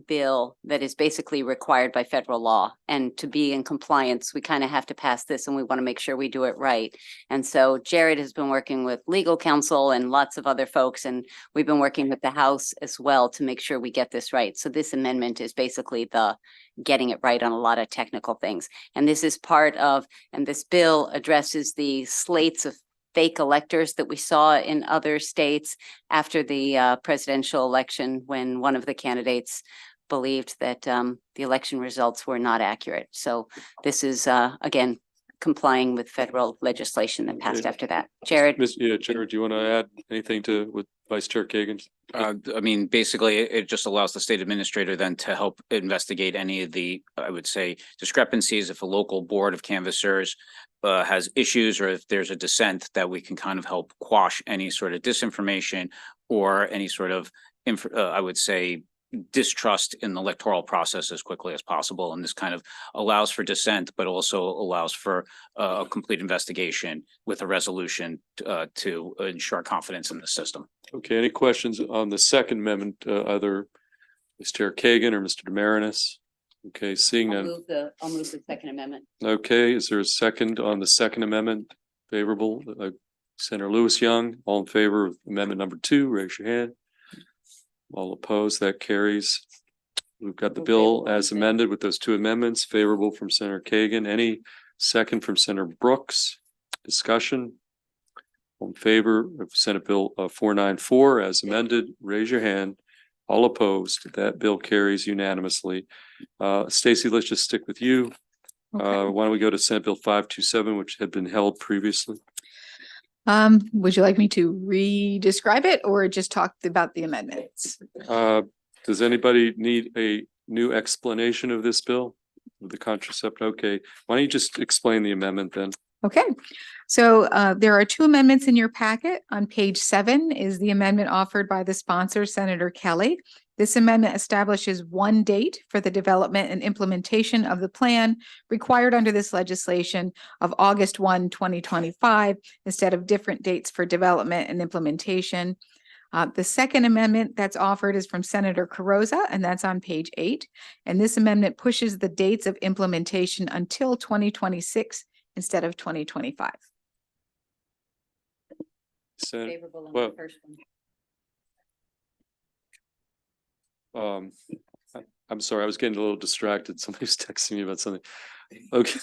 bill that is basically required by federal law. And to be in compliance, we kind of have to pass this and we want to make sure we do it right. And so Jared has been working with legal counsel and lots of other folks, and we've been working with the House as well to make sure we get this right. So this amendment is basically the getting it right on a lot of technical things. And this is part of, and this bill addresses the slates of fake electors that we saw in other states after the presidential election, when one of the candidates believed that the election results were not accurate. So this is, again, complying with federal legislation that passed after that. Jared? Jared, do you want to add anything to with Vice Chair Kagan? I mean, basically, it just allows the state administrator then to help investigate any of the, I would say, discrepancies. If a local board of canvassers has issues, or if there's a dissent, that we can kind of help quash any sort of disinformation or any sort of, I would say, distrust in the electoral process as quickly as possible. And this kind of allows for dissent, but also allows for a complete investigation with a resolution to ensure confidence in the system. Okay, any questions on the second amendment, either Mr. Chair Kagan or Mr. Demarinis? Okay, seeing I'll none. move the second amendment. Okay, is there a second on the second amendment? Favorable, Senator Lewis Young, all in favor of amendment number 2, raise your hand. All opposed, that carries. We've got the bill as amended with those 2 amendments. Favorable from Senator Kagan. Any second from Senator Brooks? Discussion? All in favor of Senate Bill 494 as amended, raise your hand. All opposed, that bill carries unanimously. Stacy, let's just stick with you. Okay. Why don't we go to Senate Bill 527, which had been held previously? Would you like me to re-describe it or just talk about the amendments? Does anybody need a new explanation of this bill? The contracept? Okay, why don't you just explain the amendment then? Okay, so there are two amendments in your packet. On page 7 is the amendment offered by the sponsor, Senator Kelly. This amendment establishes one date for the development and implementation of the plan required under this legislation of August 1, 2025, instead of different dates for development and implementation. The second amendment that's offered is from Senator Carrozza, and that's on page 8. And this amendment pushes the dates of implementation until 2026 instead of 2025. Favorable on well, the first one. I'm sorry, I was getting a little distracted. Somebody's texting me about something. Okay,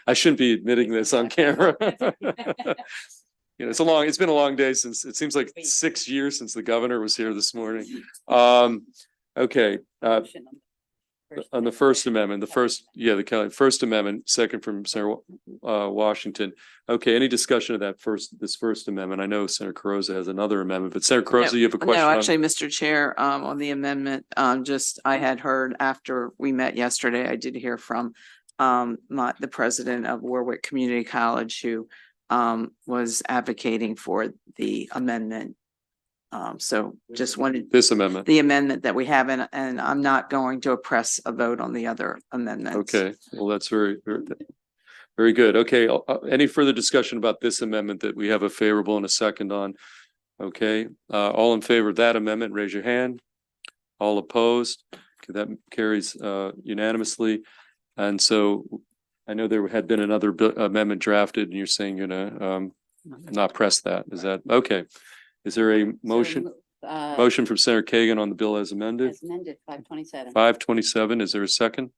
I shouldn't be admitting this on camera. You know, it's been a long day since, it seems like 6 years since the governor was here this morning. Okay, Motion on the First Amendment, the Kelly First Amendment, second from Senator Washington. Okay, any discussion of this First Amendment? I know Senator Carrozza has another amendment, but Senator Carrozza, you have a question? No, on- actually, Mr. Chair, on the amendment, I had heard after we met yesterday, I did hear from the president of Warwick Community College who was advocating for the amendment. So just wanted This amendment. the amendment that we have, and I'm not going to press a vote on the other amendments. Okay, well, that's very good. Okay, any further discussion about this amendment that we have a favorable and a second on? Okay, all in favor of that amendment, raise your hand. All opposed? Okay, that carries unanimously. And so I know there had been another amendment drafted and you're saying you're gonna not press that. Is that okay? Is there a motion? Motion from Senator Kagan on the bill as amended? As amended, 527. 527, is there a second?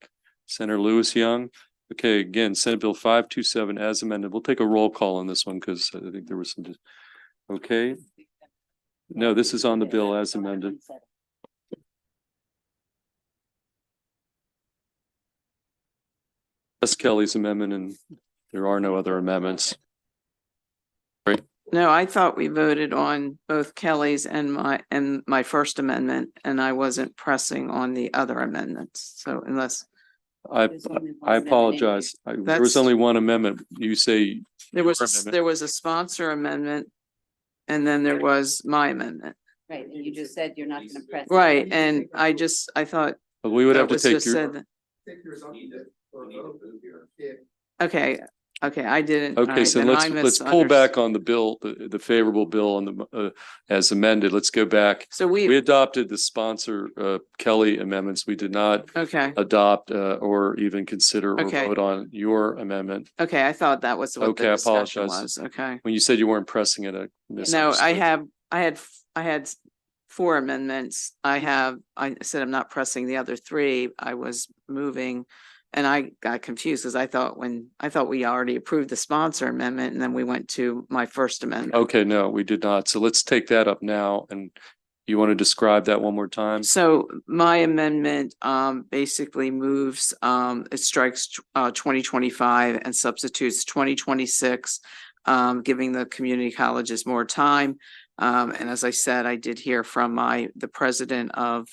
Senator Lewis Young. Okay, again, Senate Bill 527 as amended. We'll take a roll call on this one because I think there was some. Okay. No, this is on the bill as amended. That's Kelly's amendment and there are no other amendments. No, I thought we voted on both Kelly's and my first amendment, and I wasn't pressing on the other amendments. So unless I apologize. There was That's- only one amendment. You say there was, Your amendment. there was a sponsor amendment, and then there was my amendment. Right, and you just said you're not gonna press. Right, and I thought we would that have to was take just your. said. Okay, I didn't. all Okay, right, so then I let's pull back on the bill, the favorable bill on the as amended. Let's go back. So We adopted the sponsor Kelly amendments. We did not okay, adopt or even consider or Okay. vote on your amendment. okay, I thought that was what Okay, the I discussion apologize. was. Okay. When you said you weren't pressing it, I No, misunderstood. I had 4 amendments. I said I'm not pressing the other 3. I was moving. And I got confused because I thought we already approved the sponsor amendment and then we went to my first amendment. Okay, no, we did not. So let's take that up now. And you want to describe that one more time? So my amendment basically moves, it strikes 2025 and substitutes 2026, giving the community colleges more time. And as I said, I did hear from the president of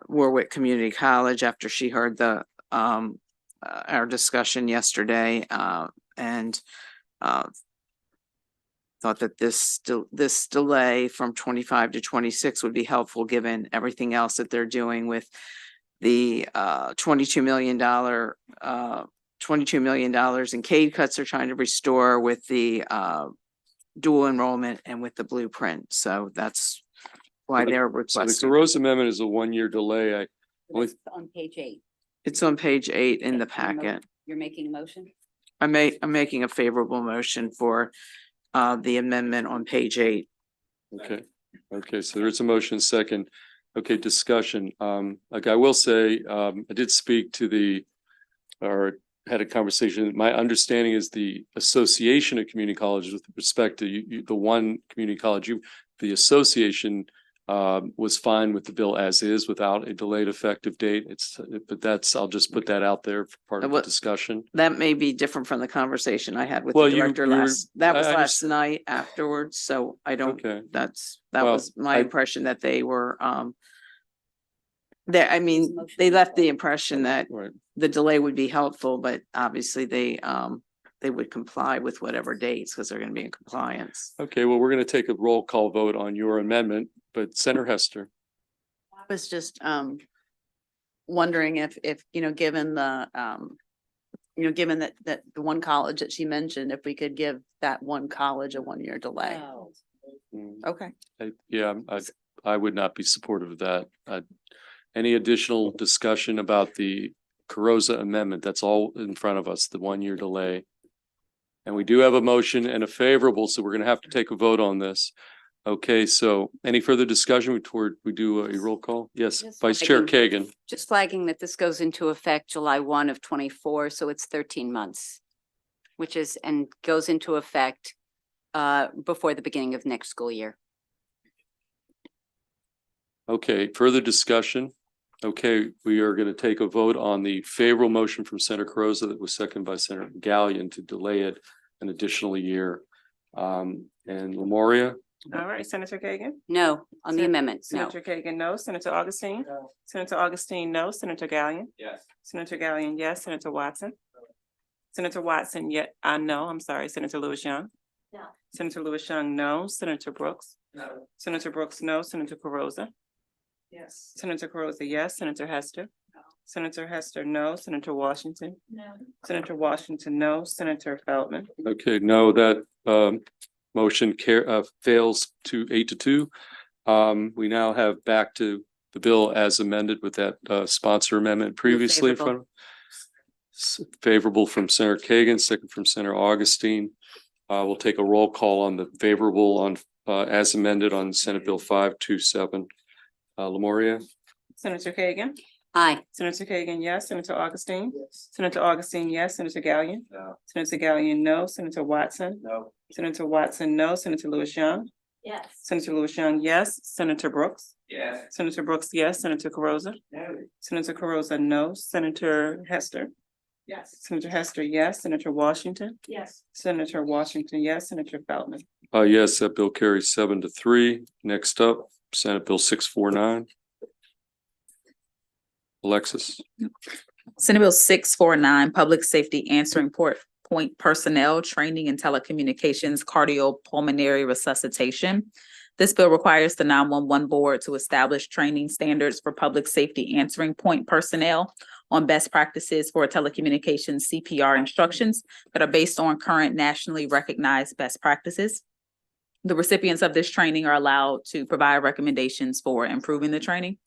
Warwick Community College after she heard our discussion yesterday, and thought that this delay from 25 to 26 would be helpful given everything else that they're doing with the $22 million in CADE cuts they're trying to restore with the dual enrollment and with the blueprint. So that's why they're So the requesting. Carrozza amendment is a 1-year delay. It's on page 8. It's on page 8 in the packet. You're making a motion? I'm making a favorable motion for the amendment on page 8. Okay, so there is a motion second. Okay, discussion. Like I will say, I did speak to or had a conversation. My understanding is the Association of Community Colleges with respect to the one community college, the association was fine with the bill as is without a delayed effective date. But I'll just put that out there for part of the What- discussion. That may be different from the conversation I had with Well, the director that was I last understand. night afterwards, so I don't, Okay. that Well, was my I- impression that they were, I mean, they left the impression that Right. the delay would be helpful, but obviously they would comply with whatever dates because they're gonna be in compliance. Okay, well, we're going to take a roll call vote on your amendment, but Senator Hester. I was just wondering if, given the given that the one college that she mentioned, if we could give that one college a 1-year delay. Mm, Okay. I would not be supportive of that. Any additional discussion about the Carosa amendment? That's all in front of us, the 1-year delay. And we do have a motion and a favorable, so we're going to have to take a vote on this. Okay, so any further discussion before we do a roll call? Yes, Just Vice Chair flagging. Kagan. Just flagging that this goes into effect July 1 of 24, so it's 13 months, and goes into effect before the beginning of next school year. Okay, further discussion. Okay, we are going to take a vote on the favorable motion from Senator Carosa that was seconded by Senator Gallion to delay it an additional year. And Lemuria, All right, Senator Kagan. No, on the Sen- amendment, no. Senator Kagan, no. Senator Augustine. Senator Augustine, no. Senator Gallion. Yes. Senator Gallion, yes. Senator Watson. Senator Watson, no, I'm sorry. Senator Lewis Young. No. Senator Lewis Young, no. Senator Brooks. No. Senator Brooks, no. Senator Carosa. Yes. Senator Carosa, yes. Senator Hester. Senator Hester, no. Senator Washington. No. Senator Washington, no. Senator Feldman. okay, no, that motion fails to 8-2. We now have back to the bill as amended with that sponsor amendment previously in front of. Favorable from Senator Kagan, second from Senator Augustine. We'll take a roll call on the favorable on as amended on Senate Bill 527. Lemuria, Senator Kagan. Aye. Senator Kagan, yes. Senator Augustine. Senator Augustine, yes. Senator Gallion. No. Senator Gallion, no. Senator Watson. No. Senator Watson, no. Senator Lewis Young. Yes. Senator Lewis Young, yes. Senator Brooks. Yes. Senator Brooks, yes. Senator Carosa. No. Senator Carosa, no. Senator Hester. Yes. Senator Hester, yes. Senator Washington. Yes. Senator Washington, yes. Senator Feldman. yes, that bill carries 7-3. Next up, Senate Bill 649. Alexis, Senate Bill 649, Public Safety Answering Point Personnel Training and Telecommunications Cardiopulmonary Resuscitation. This bill requires the 911 board to establish training standards for public safety answering point personnel on best practices for telecommunications CPR instructions that are based on current nationally recognized best practices. The recipients of this training are allowed to provide recommendations for improving the training.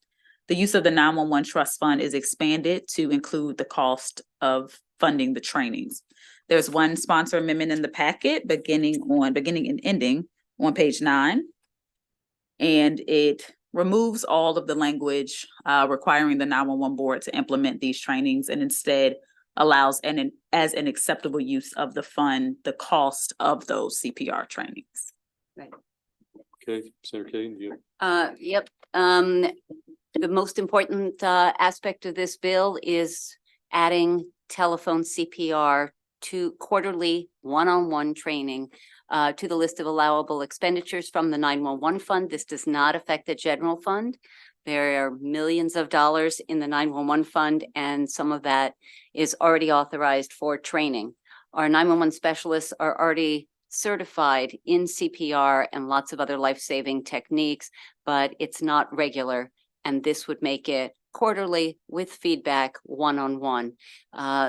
The use of the 911 trust fund is expanded to include the cost of funding the trainings. There's one sponsor amendment in the packet beginning and ending on page 9. And it removes all of the language requiring the 911 board to implement these trainings and instead allows as an acceptable use of the fund, the cost of those CPR trainings. okay, Senator Kagan, you. Yep. The most important aspect of this bill is adding telephone CPR to quarterly one-on-one training to the list of allowable expenditures from the 911 fund. This does not affect the general fund. There are millions of dollars in the 911 fund, and some of that is already authorized for training. Our 911 specialists are already certified in CPR and lots of other life-saving techniques, but it's not regular. And this would make it quarterly with feedback one-on-one.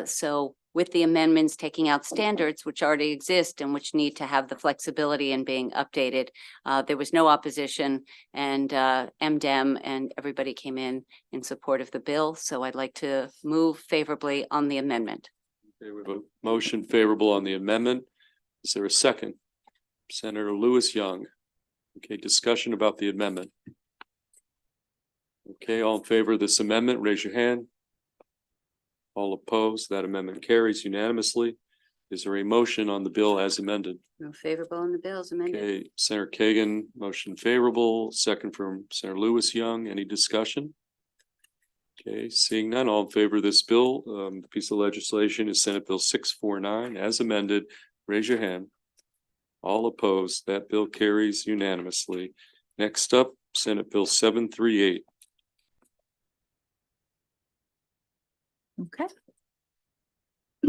So with the amendments taking out standards which already exist and which need to have the flexibility in being updated, there was no opposition, and MDEM and everybody came in support of the bill. So I'd like to move favorably on the amendment. Okay, we have a motion favorable on the amendment. Is there a second? Senator Lewis Young. Okay, discussion about the amendment. Okay, all in favor of this amendment, raise your hand. All opposed, that amendment carries unanimously. Is there a motion on the bill as amended? No favorable on the bills amended. Okay, Senator Kagan, motion favorable, second from Senator Lewis Young. Any discussion? Okay, seeing none, all in favor of this bill, the piece of legislation is Senate Bill 649 as amended. Raise your hand. All opposed, that bill carries unanimously. Next up, Senate Bill 738. Okay.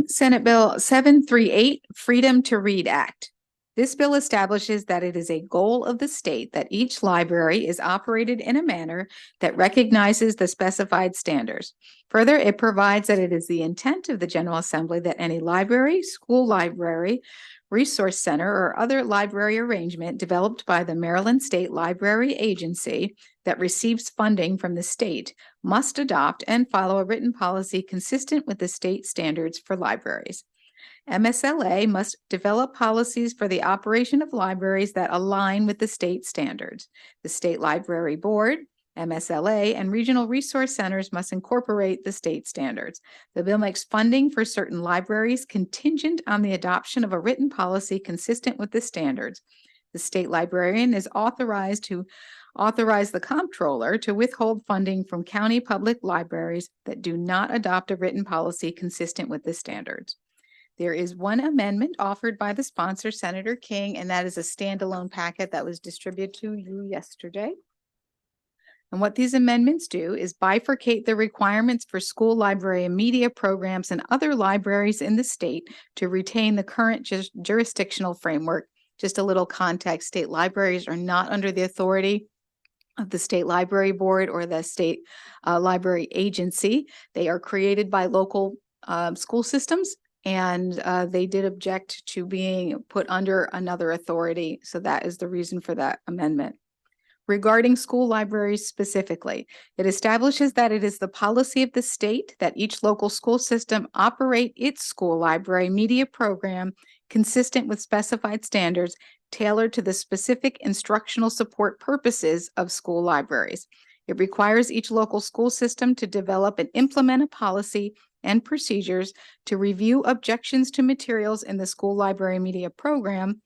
Senate Bill 738, Freedom to Read Act. This bill establishes that it is a goal of the state that each library is operated in a manner that recognizes the specified standards. Further, it provides that it is the intent of the General Assembly that any library, school library, resource center, or other library arrangement developed by the Maryland State Library Agency that receives funding from the state must adopt and follow a written policy consistent with the state standards for libraries. MSLA must develop policies for the operation of libraries that align with the state standards. The State Library Board, MSLA, and regional resource centers must incorporate the state standards. The bill makes funding for certain libraries contingent on the adoption of a written policy consistent with the standards. The state librarian is authorized to authorize the comptroller to withhold funding from county public libraries that do not adopt a written policy consistent with the standards. There is one amendment offered by the sponsor, Senator King, and that is a standalone packet that was distributed to you yesterday. And what these amendments do is bifurcate the requirements for school library and media programs and other libraries in the state to retain the current jurisdictional framework. Just a little context, state libraries are not under the authority of the State Library Board or the State Library Agency. They are created by local school systems, and they did object to being put under another authority. So that is the reason for that amendment. Regarding school libraries specifically, it establishes that it is the policy of the state that each local school system operate its school library media program consistent with specified standards tailored to the specific instructional support purposes of school libraries. It requires each local school system to develop and implement a policy and procedures to review objections to materials in the school library media program,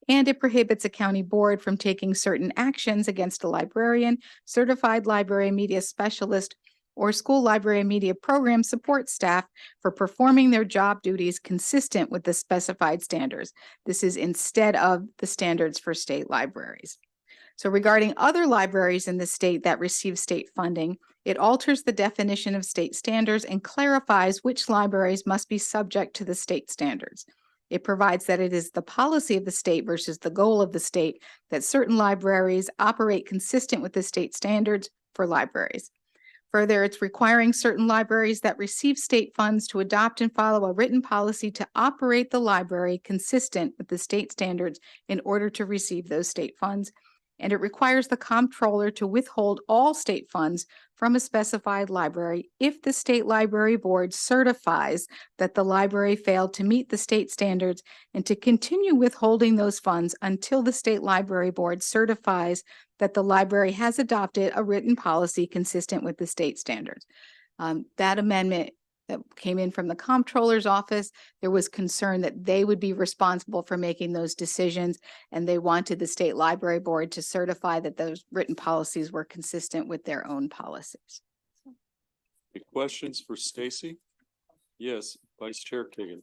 and it prohibits a county board from taking certain actions against a librarian, certified library media specialist, or school library media program support staff for performing their job duties consistent with the specified standards. This is instead of the standards for state libraries. So regarding other libraries in the state that receive state funding, it alters the definition of state standards and clarifies which libraries must be subject to the state standards. It provides that it is the policy of the state versus the goal of the state that certain libraries operate consistent with the state standards for libraries. Further, it's requiring certain libraries that receive state funds to adopt and follow a written policy to operate the library consistent with the state standards in order to receive those state funds. And it requires the comptroller to withhold all state funds from a specified library if the State Library Board certifies that the library failed to meet the state standards, and to continue withholding those funds until the State Library Board certifies that the library has adopted a written policy consistent with the state standards. That amendment that came in from the comptroller's office, there was concern that they would be responsible for making those decisions, and they wanted the State Library Board to certify that those written policies were consistent with their own policies. Any questions for Stacy? Yes, Vice Chair Kagan.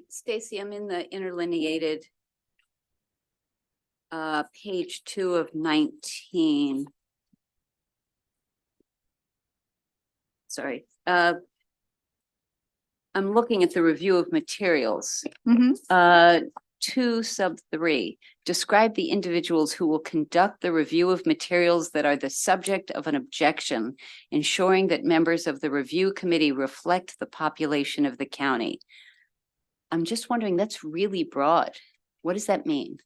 Stacy, I'm in the interlineated page 2 of 19. Sorry. I'm looking at the review of materials. 2(3), describe the individuals who will conduct the review of materials that are the subject of an objection, ensuring that members of the review committee reflect the population of the county. I'm just wondering, that's really broad. What does that mean?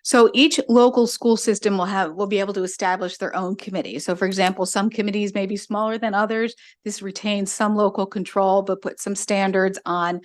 So each local school system will be able to establish their own committee. So for example, some committees may be smaller than others. This retains some local control, but put some standards on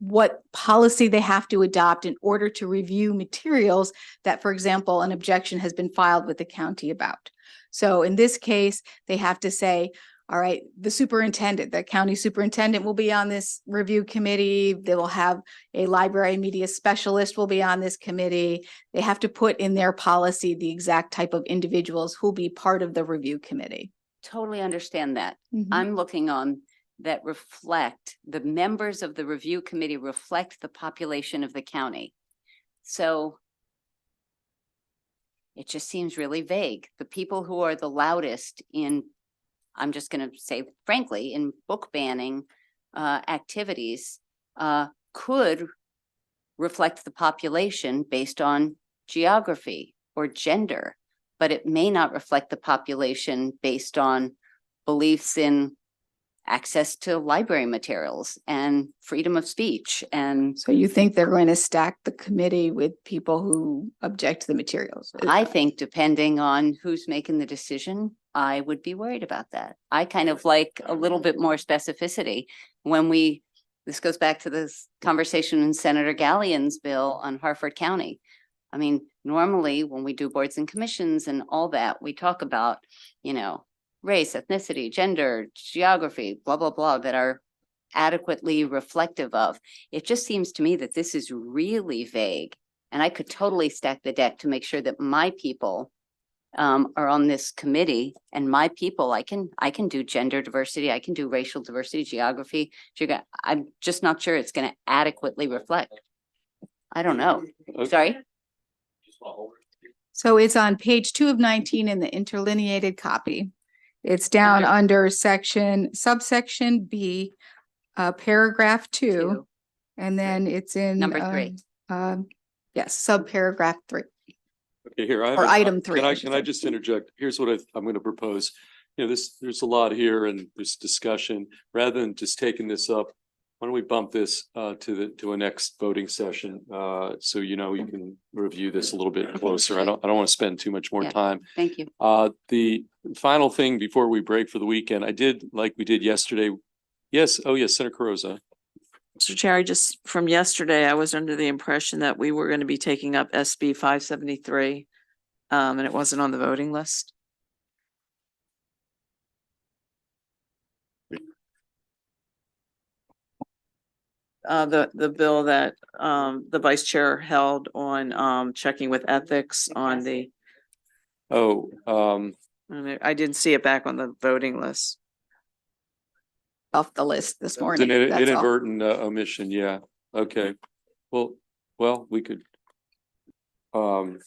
what policy they have to adopt in order to review materials that, for example, an objection has been filed with the county about. So in this case, they have to say, All right, the superintendent, the county superintendent will be on this review committee. They will have a library media specialist will be on this committee. They have to put in their policy the exact type of individuals who'll be part of the review committee. Totally understand that. Mhm. I'm looking on that reflect, the members of the review committee reflect the population of the county. So it just seems really vague. The people who are the loudest in, I'm just going to say frankly, in book banning activities could reflect the population based on geography or gender, but it may not reflect the population based on beliefs in access to library materials and freedom of speech. And So you think they're going to stack the committee with people who object to the materials? I think depending on who's making the decision, I would be worried about that. I kind of like a little bit more specificity when this goes back to this conversation in Senator Gallian's bill on Harford County. I mean, normally when we do boards and commissions and all that, we talk about, race, ethnicity, gender, geography, blah, blah, blah, that are adequately reflective of. It just seems to me that this is really vague. And I could totally stack the deck to make sure that my people are on this committee, and my people, I can do gender diversity, I can do racial diversity, geography. I'm just not sure it's going to adequately reflect. I don't know. Sorry. So it's on page 2 of 19 in the interlineated copy. It's down under subsection B, paragraph 2, and then it's in Number 3. Yes, subparagraph 3. Okay, here, Or item 3, I should Can I say. just interject? Here's what I'm going to propose. There's a lot here and there's discussion. Rather than just taking this up, why don't we bump this to a next voting session? So you can review this a little bit closer. I don't want to spend too much more Yeah. time. Thank you. The final thing before we break for the weekend, I did like we did yesterday. Yes. Oh, yes, Senator Carrozza. Mr. Chair, from yesterday, I was under the impression that we were going to be taking up SB 573, and it wasn't on the voting list. The bill that the vice chair held on checking with ethics on the, I didn't see it back on the voting list. Off the list this It's an morning. That's all. inadvertent omission. Yeah. Okay. Well, we could. We were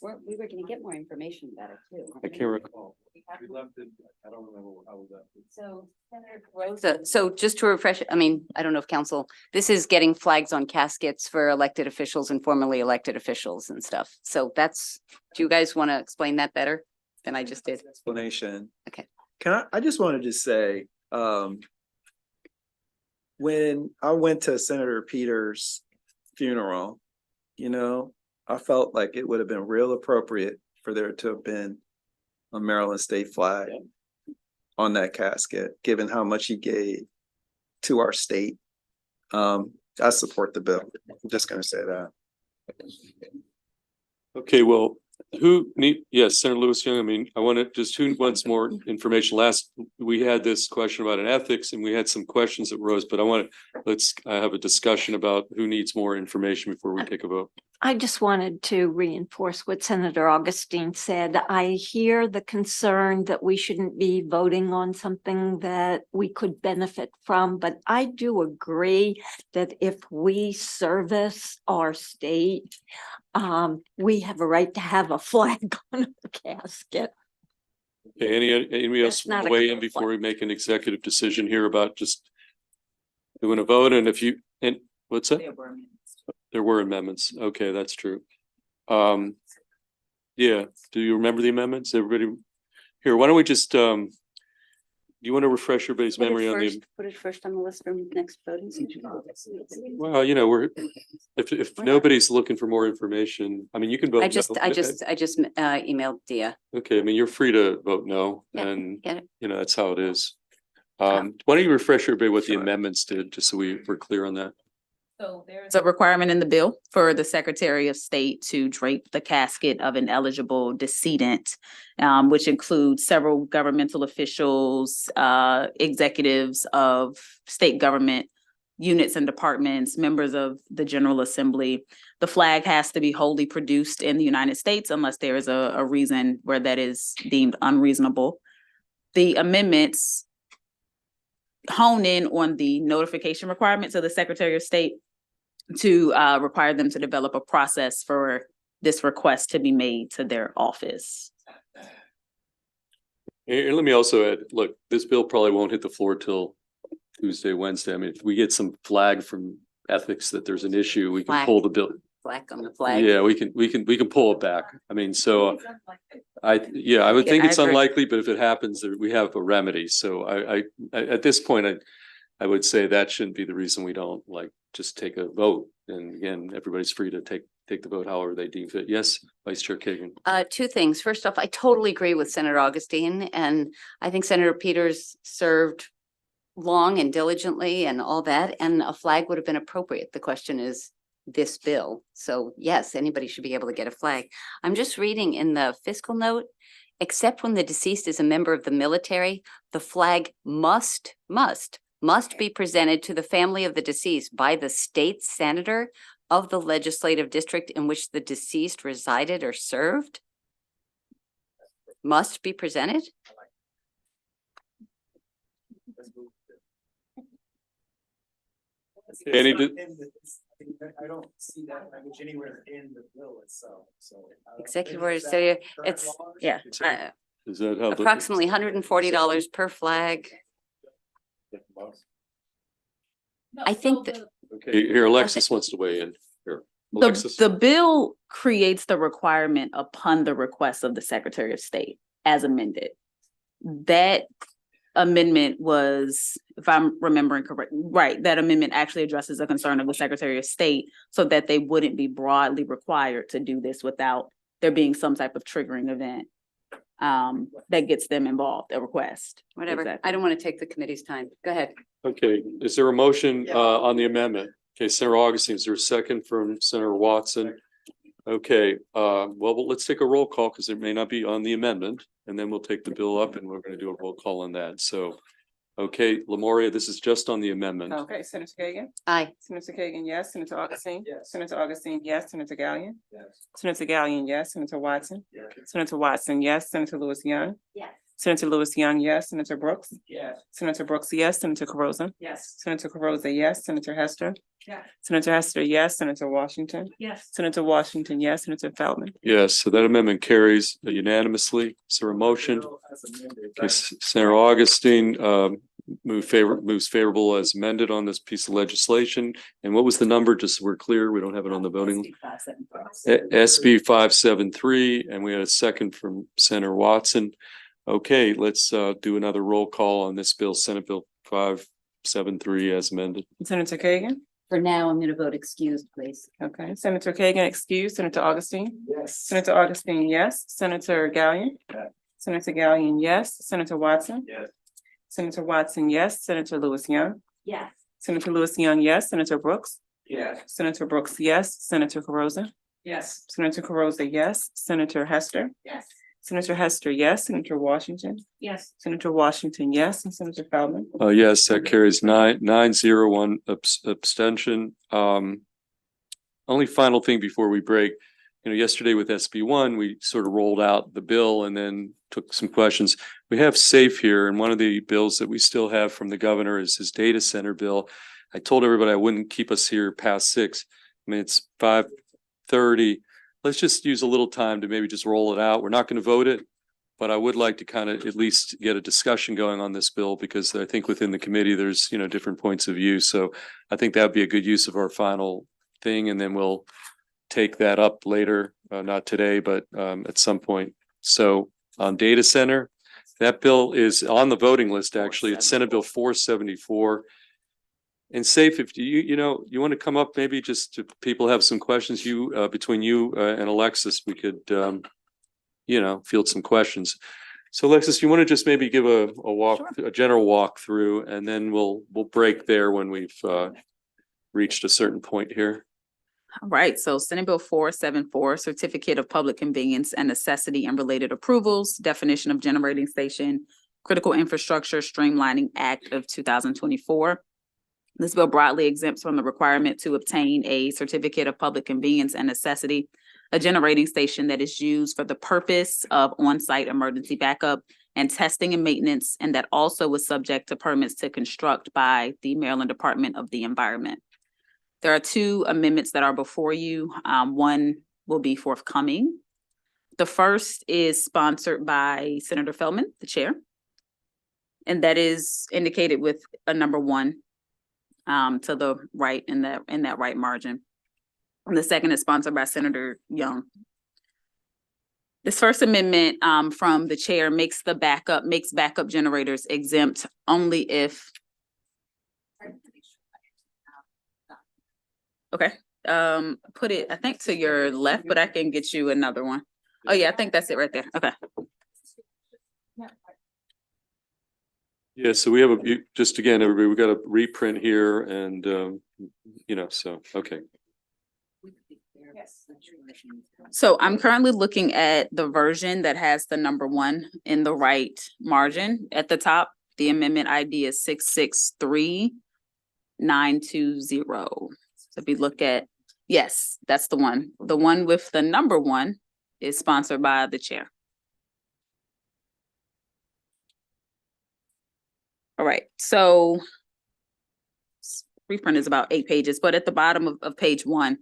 going to get more information about it too. I can't recall. We left it. I don't remember how we left it. So Senator Carrozza, so just to refresh, I don't know if council, this is getting flags on caskets for elected officials and formerly elected officials and stuff. So do you guys want to explain that better than I just did? Explanation. Okay. I just wanted to say, when I went to Senator Peters' funeral, I felt like it would have been real appropriate for there to have been a Maryland state flag on that casket, given how much he gave to our state. I support the bill. I'm just going to say that. Okay, well, yes, Senator Lewis Young, who wants more information? Last, we had this question about an ethics and we had some questions that rose, but let's have a discussion about who needs more information before we take a vote. I just wanted to reinforce what Senator Augustine said. I hear the concern that we shouldn't be voting on something that we could benefit from, but I do agree that if we service our state, we have a right to have a flag on a casket. Okay, anybody else That's not a weigh in conflict. before we make an executive decision here about just doing a vote? And what's that? There were amendments. Okay, that's true. Yeah, do you remember the amendments? Everybody here, why don't we just, do you want to refresh everybody's memory on the? Put it first on the list for next voting session. Well, if nobody's looking for more information, you can vote. I just no. emailed Dia. Okay, you're free to vote no, Yeah, and get it. that's how it is. Why don't you refresh everybody what the amendments did, just so we're clear on that? So there's a requirement in the bill for the Secretary of State to drape the casket of an eligible decedent, which includes several governmental officials, executives of state government units and departments, members of the General Assembly. The flag has to be wholly produced in the United States unless there is a reason where that is deemed unreasonable. The amendments hone in on the notification requirements of the Secretary of State to require them to develop a process for this request to be made to their office. And let me also add, look, this bill probably won't hit the floor till Tuesday, Wednesday. I mean, if we get some flag from ethics that there's an issue, we can Flag. pull the bill. Flag on the flag. Yeah, we can pull it back. I mean, so I would Yeah, think I it's agree. unlikely, but if it happens, we have a remedy. So I at this point, I would say that shouldn't be the reason we don't just take a vote. And again, everybody's free to take the vote however they deem fit. Yes, Vice Chair Kagan. Two things. First off, I totally agree with Senator Augustine, and I think Senator Peters served long and diligently and all that, and a flag would have been appropriate. The question is this bill. So yes, anybody should be able to get a flag. I'm just reading in the fiscal note, except when the deceased is a member of the military, the flag must be presented to the family of the deceased by the state senator of the legislative district in which the deceased resided or served. Must be presented? Any, I don't see that language anywhere in the bill itself, so. Executive order, so it's, yeah, is that how? the- approximately $140 per flag. I think that, Okay, here, Alexis wants to weigh in. Here, The, Alexis. the bill creates the requirement upon the request of the Secretary of State as amended. That amendment was, if I'm remembering correct, right, that amendment actually addresses a concern of the Secretary of State so that they wouldn't be broadly required to do this without there being some type of triggering event that gets them involved, a request. whatever, Exactly. I don't want to take the committee's time. Go ahead. Okay, is there a motion on the amendment? Okay, Senator Augustine, is there a second from Senator Watson? Okay, well, let's take a roll call because it may not be on the amendment, and then we'll take the bill up and we're going to do a roll call on that. So, okay, Lamoria, this is just on the amendment. Okay, Senator Kagan, Aye. Senator Kagan, yes, Senator Augustine. Yes. Senator Augustine, yes, Senator Gallion. Yes. Senator Gallion, yes, Senator Watson. Yes. Senator Watson, yes, Senator Lewis Young. Yes. Senator Lewis Young, yes, Senator Brooks. Yes. Senator Brooks, yes, Senator Carozza. Yes. Senator Carozza, yes, Senator Hester. Yes. Senator Hester, yes, Senator Washington. Yes. Senator Washington, yes, Senator Feldman. Yes, so that amendment carries unanimously. Is there a motion? Okay, Senator Augustine moves favorable as amended on this piece of legislation. And what was the number? Just so we're clear, we don't have it on the voting. SB 573, and we had a second from Senator Watson. Okay, let's do another roll call on this bill, Senate Bill 573 as amended. Senator Kagan. For now, I'm going to vote excused, please. Okay, Senator Kagan excused. Senator Augustine. Yes. Senator Augustine, yes. Senator Gallion. Yes. Senator Gallion, yes. Senator Watson. Yes. Senator Watson, yes. Senator Lewis Young. Yes. Senator Lewis Young, yes. Senator Brooks. Yes. Senator Brooks, yes. Senator Carozza. Yes. Senator Carozza, yes. Senator Hester. Yes. Senator Hester, yes. Senator Washington. Yes. Senator Washington, yes. And Senator Feldman. Yes, that carries 9-0, abstention. Only final thing before we break, yesterday with SB 1, we sort of rolled out the bill and then took some questions. We have SAFE here, and one of the bills that we still have from the governor is his data center bill. I told everybody I wouldn't keep us here past 6. I mean, it's 5:30. Let's just use a little time to maybe just roll it out. We're not going to vote it, but I would like to kind of at least get a discussion going on this bill because I think within the committee, there's, different points of view. So I think that would be a good use of our final thing. And then we'll take that up later, not today, but at some point. So on data center, that bill is on the voting list, actually. It's Senate Bill 474. And SAFE, if you want to come up, maybe just to people have some questions, between you and Alexis, we could, field some questions. So Alexis, you want to just maybe give a general walk through, and then we'll break there when we've reached a certain point here. All right, so Senate Bill 474, Certificate of Public Convenience and Necessity and Related Approvals, Definition of Generating Station, Critical Infrastructure Streamlining Act of 2024. This bill broadly exempts from the requirement to obtain a certificate of public convenience and necessity, a generating station that is used for the purpose of on-site emergency backup and testing and maintenance, and that also was subject to permits to construct by the Maryland Department of the Environment. There are two amendments that are before you. One will be forthcoming. The first is sponsored by Senator Feldman, the chair, and that is indicated with a number 1 to the right in that right margin. And the second is sponsored by Senator Young. This first amendment from the chair makes backup generators exempt only if. Okay, put it, I think, to your left, but I can get you another one. Oh yeah, I think that's it right there. Okay. Yeah, so we have just again, everybody, we got a reprint here and, so, okay. So I'm currently looking at the version that has the number 1 in the right margin at the top. The amendment ID is 663920. So if we look at, yes, that's the one. The one with the number 1 is sponsored by the chair. All right, so reprint is about 8 pages, but at the bottom of page 1,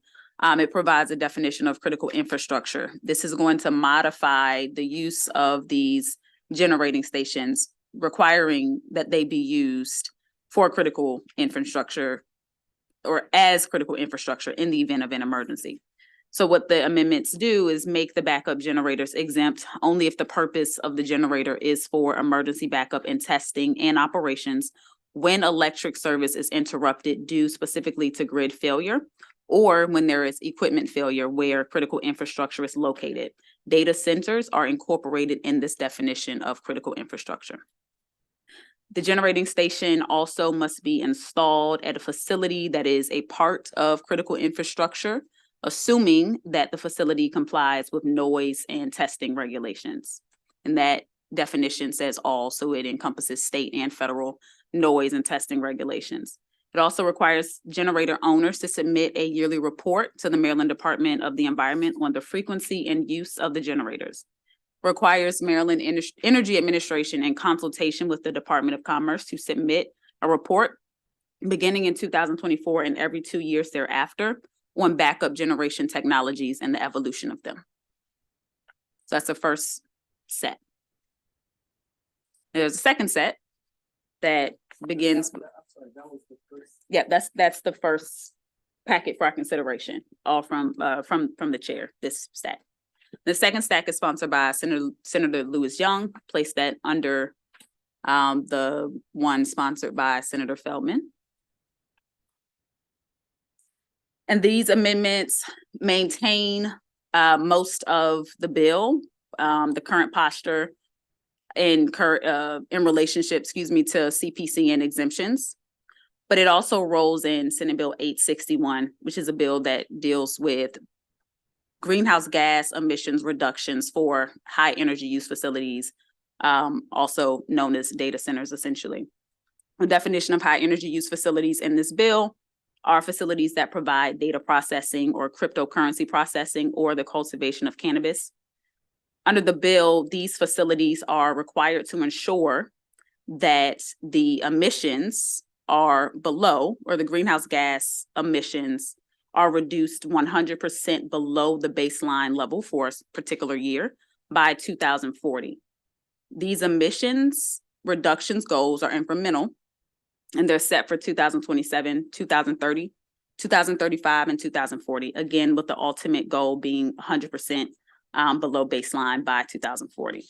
it provides a definition of critical infrastructure. This is going to modify the use of these generating stations, requiring that they be used for critical infrastructure or as critical infrastructure in the event of an emergency. So what the amendments do is make the backup generators exempt only if the purpose of the generator is for emergency backup and testing and operations when electric service is interrupted due specifically to grid failure, or when there is equipment failure where critical infrastructure is located. Data centers are incorporated in this definition of critical infrastructure. The generating station also must be installed at a facility that is a part of critical infrastructure, assuming that the facility complies with noise and testing regulations. And that definition says all, so it encompasses state and federal noise and testing regulations. It also requires generator owners to submit a yearly report to the Maryland Department of the Environment on the frequency and use of the generators. Requires Maryland Energy Administration in consultation with the Department of Commerce to submit a report beginning in 2024 and every 2 years thereafter on backup generation technologies and the evolution of them. So that's the first set. There's a second set that begins. Yeah, that's the first packet for our consideration, all from the chair, this stack. The second stack is sponsored by Senator Lewis Young, placed that under the one sponsored by Senator Feldman. And these amendments maintain most of the bill, the current posture in relationship, to CPC and exemptions. But it also rolls in Senate Bill 861, which is a bill that deals with greenhouse gas emissions reductions for high energy use facilities, also known as data centers, essentially. The definition of high energy use facilities in this bill are facilities that provide data processing or cryptocurrency processing or the cultivation of cannabis. Under the bill, these facilities are required to ensure that the emissions are below, or the greenhouse gas emissions are reduced 100% below the baseline level for a particular year by 2040. These emissions reductions goals are incremental, and they're set for 2027, 2030, 2035, and 2040, again, with the ultimate goal being 100% below baseline by 2040.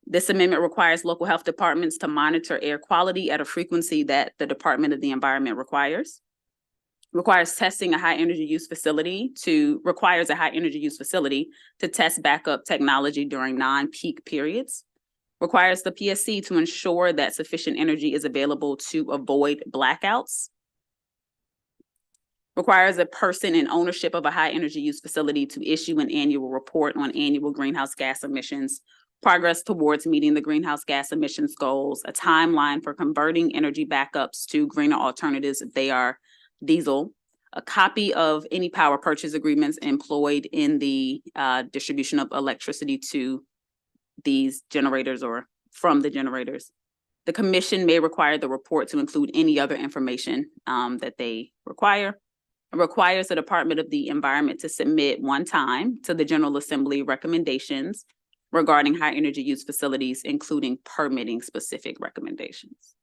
This amendment requires local health departments to monitor air quality at a frequency that the Department of the Environment requires. Requires a high energy use facility to test backup technology during non-peak periods. Requires the PSC to ensure that sufficient energy is available to avoid blackouts. requires a person in ownership of a high energy use facility to issue an annual report on annual greenhouse gas emissions, progress towards meeting the greenhouse gas emissions goals, a timeline for converting energy backups to greener alternatives if they are diesel, a copy of any power purchase agreements employed in the distribution of electricity to these generators or from the generators. The commission may require the report to include any other information that they require. It requires the Department of the Environment to submit one time to the General Assembly recommendations regarding high energy use facilities, including permitting specific recommendations.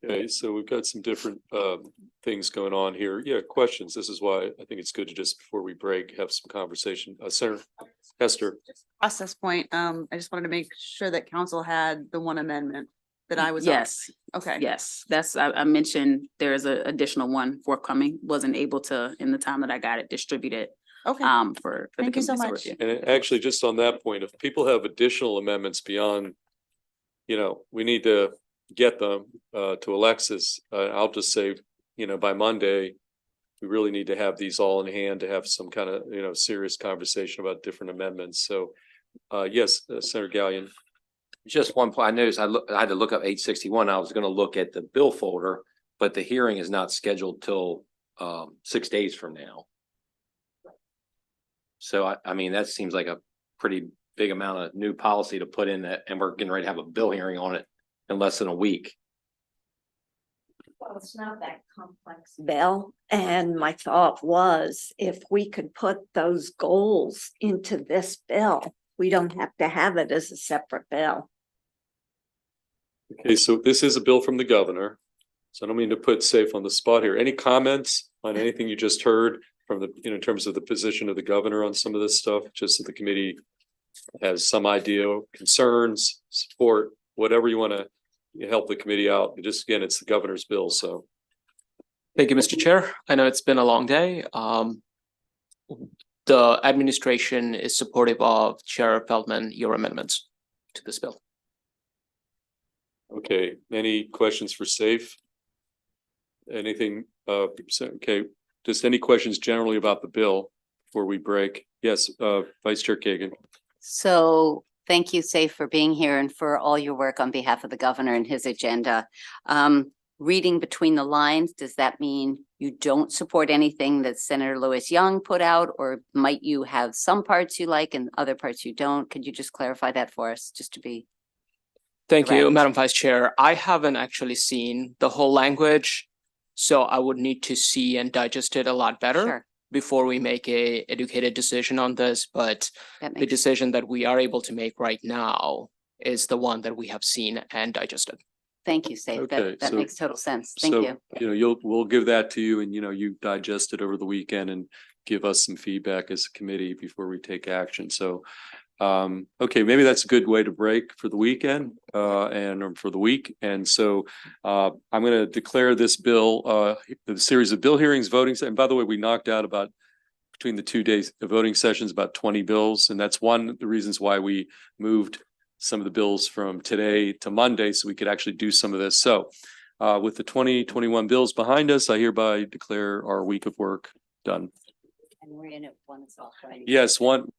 Okay, so we've got some different things going on here. Yeah, questions. This is why I think it's good to just, before we break, have some conversation. Senator Hester. Process point, I just wanted to make sure that council had the one amendment that I was on. Yes, Okay. yes, I mentioned there's an additional one forthcoming, wasn't able to, in the time that I got it distributed. Okay. For the Thank you so committees to much. review. And actually, just on that point, if people have additional amendments beyond, we need to get them to Alexis. I'll just say, by Monday, we really need to have these all in hand to have some kind of, serious conversation about different amendments. So, yes, Senator Gallion. Just one point, I noticed I had to look up 861. I was gonna look at the bill folder, but the hearing is not scheduled till 6 days from now. So I mean, that seems like a pretty big amount of new policy to put in that, and we're getting ready to have a bill hearing on it in less than a week. Well, it's not that complex, Bill. And my thought was, if we could put those goals into this bill, we don't have to have it as a separate bill. Okay, so this is a bill from the governor. So I don't mean to put Safe on the spot here. Any comments on anything you just heard from the, in terms of the position of the governor on some of this stuff, just so the committee has some idea, concerns, support, whatever you want to help the committee out. But just again, it's the governor's bill, so. Thank you, Mr. Chair. I know it's been a long day. The administration is supportive of Chair Feldman, your amendments to this bill. Okay, any questions for Safe? Anything, okay, just any questions generally about the bill before we break? Yes, Vice Chair Kagan. So thank you, Safe, for being here and for all your work on behalf of the governor and his agenda. Reading between the lines, does that mean you don't support anything that Senator Lewis Young put out, or might you have some parts you like and other parts you don't? Could you just clarify that for us, just to be? Thank you, Correct. Madam Vice Chair. I haven't actually seen the whole language, so I would need to see and digest it a lot better Sure. before we make a educated decision on this. But That the makes, decision that we are able to make right now is the one that we have seen and digested. thank you, Safe. Okay, That so- makes total sense. Thank you. We'll give that to you, and you digest it over the weekend and give us some feedback as a committee before we take action. So, okay, maybe that's a good way to break for the weekend and for the week. And so I'm going to declare this bill, the series of bill hearings, voting. And by the way, we knocked out about between the 2 days of voting sessions, about 20 bills. And that's one of the reasons why we moved some of the bills from today to Monday, so we could actually do some of this. So with the 2021 bills behind us, I hereby declare our week of work done. And we're in it once off, right? Yes, one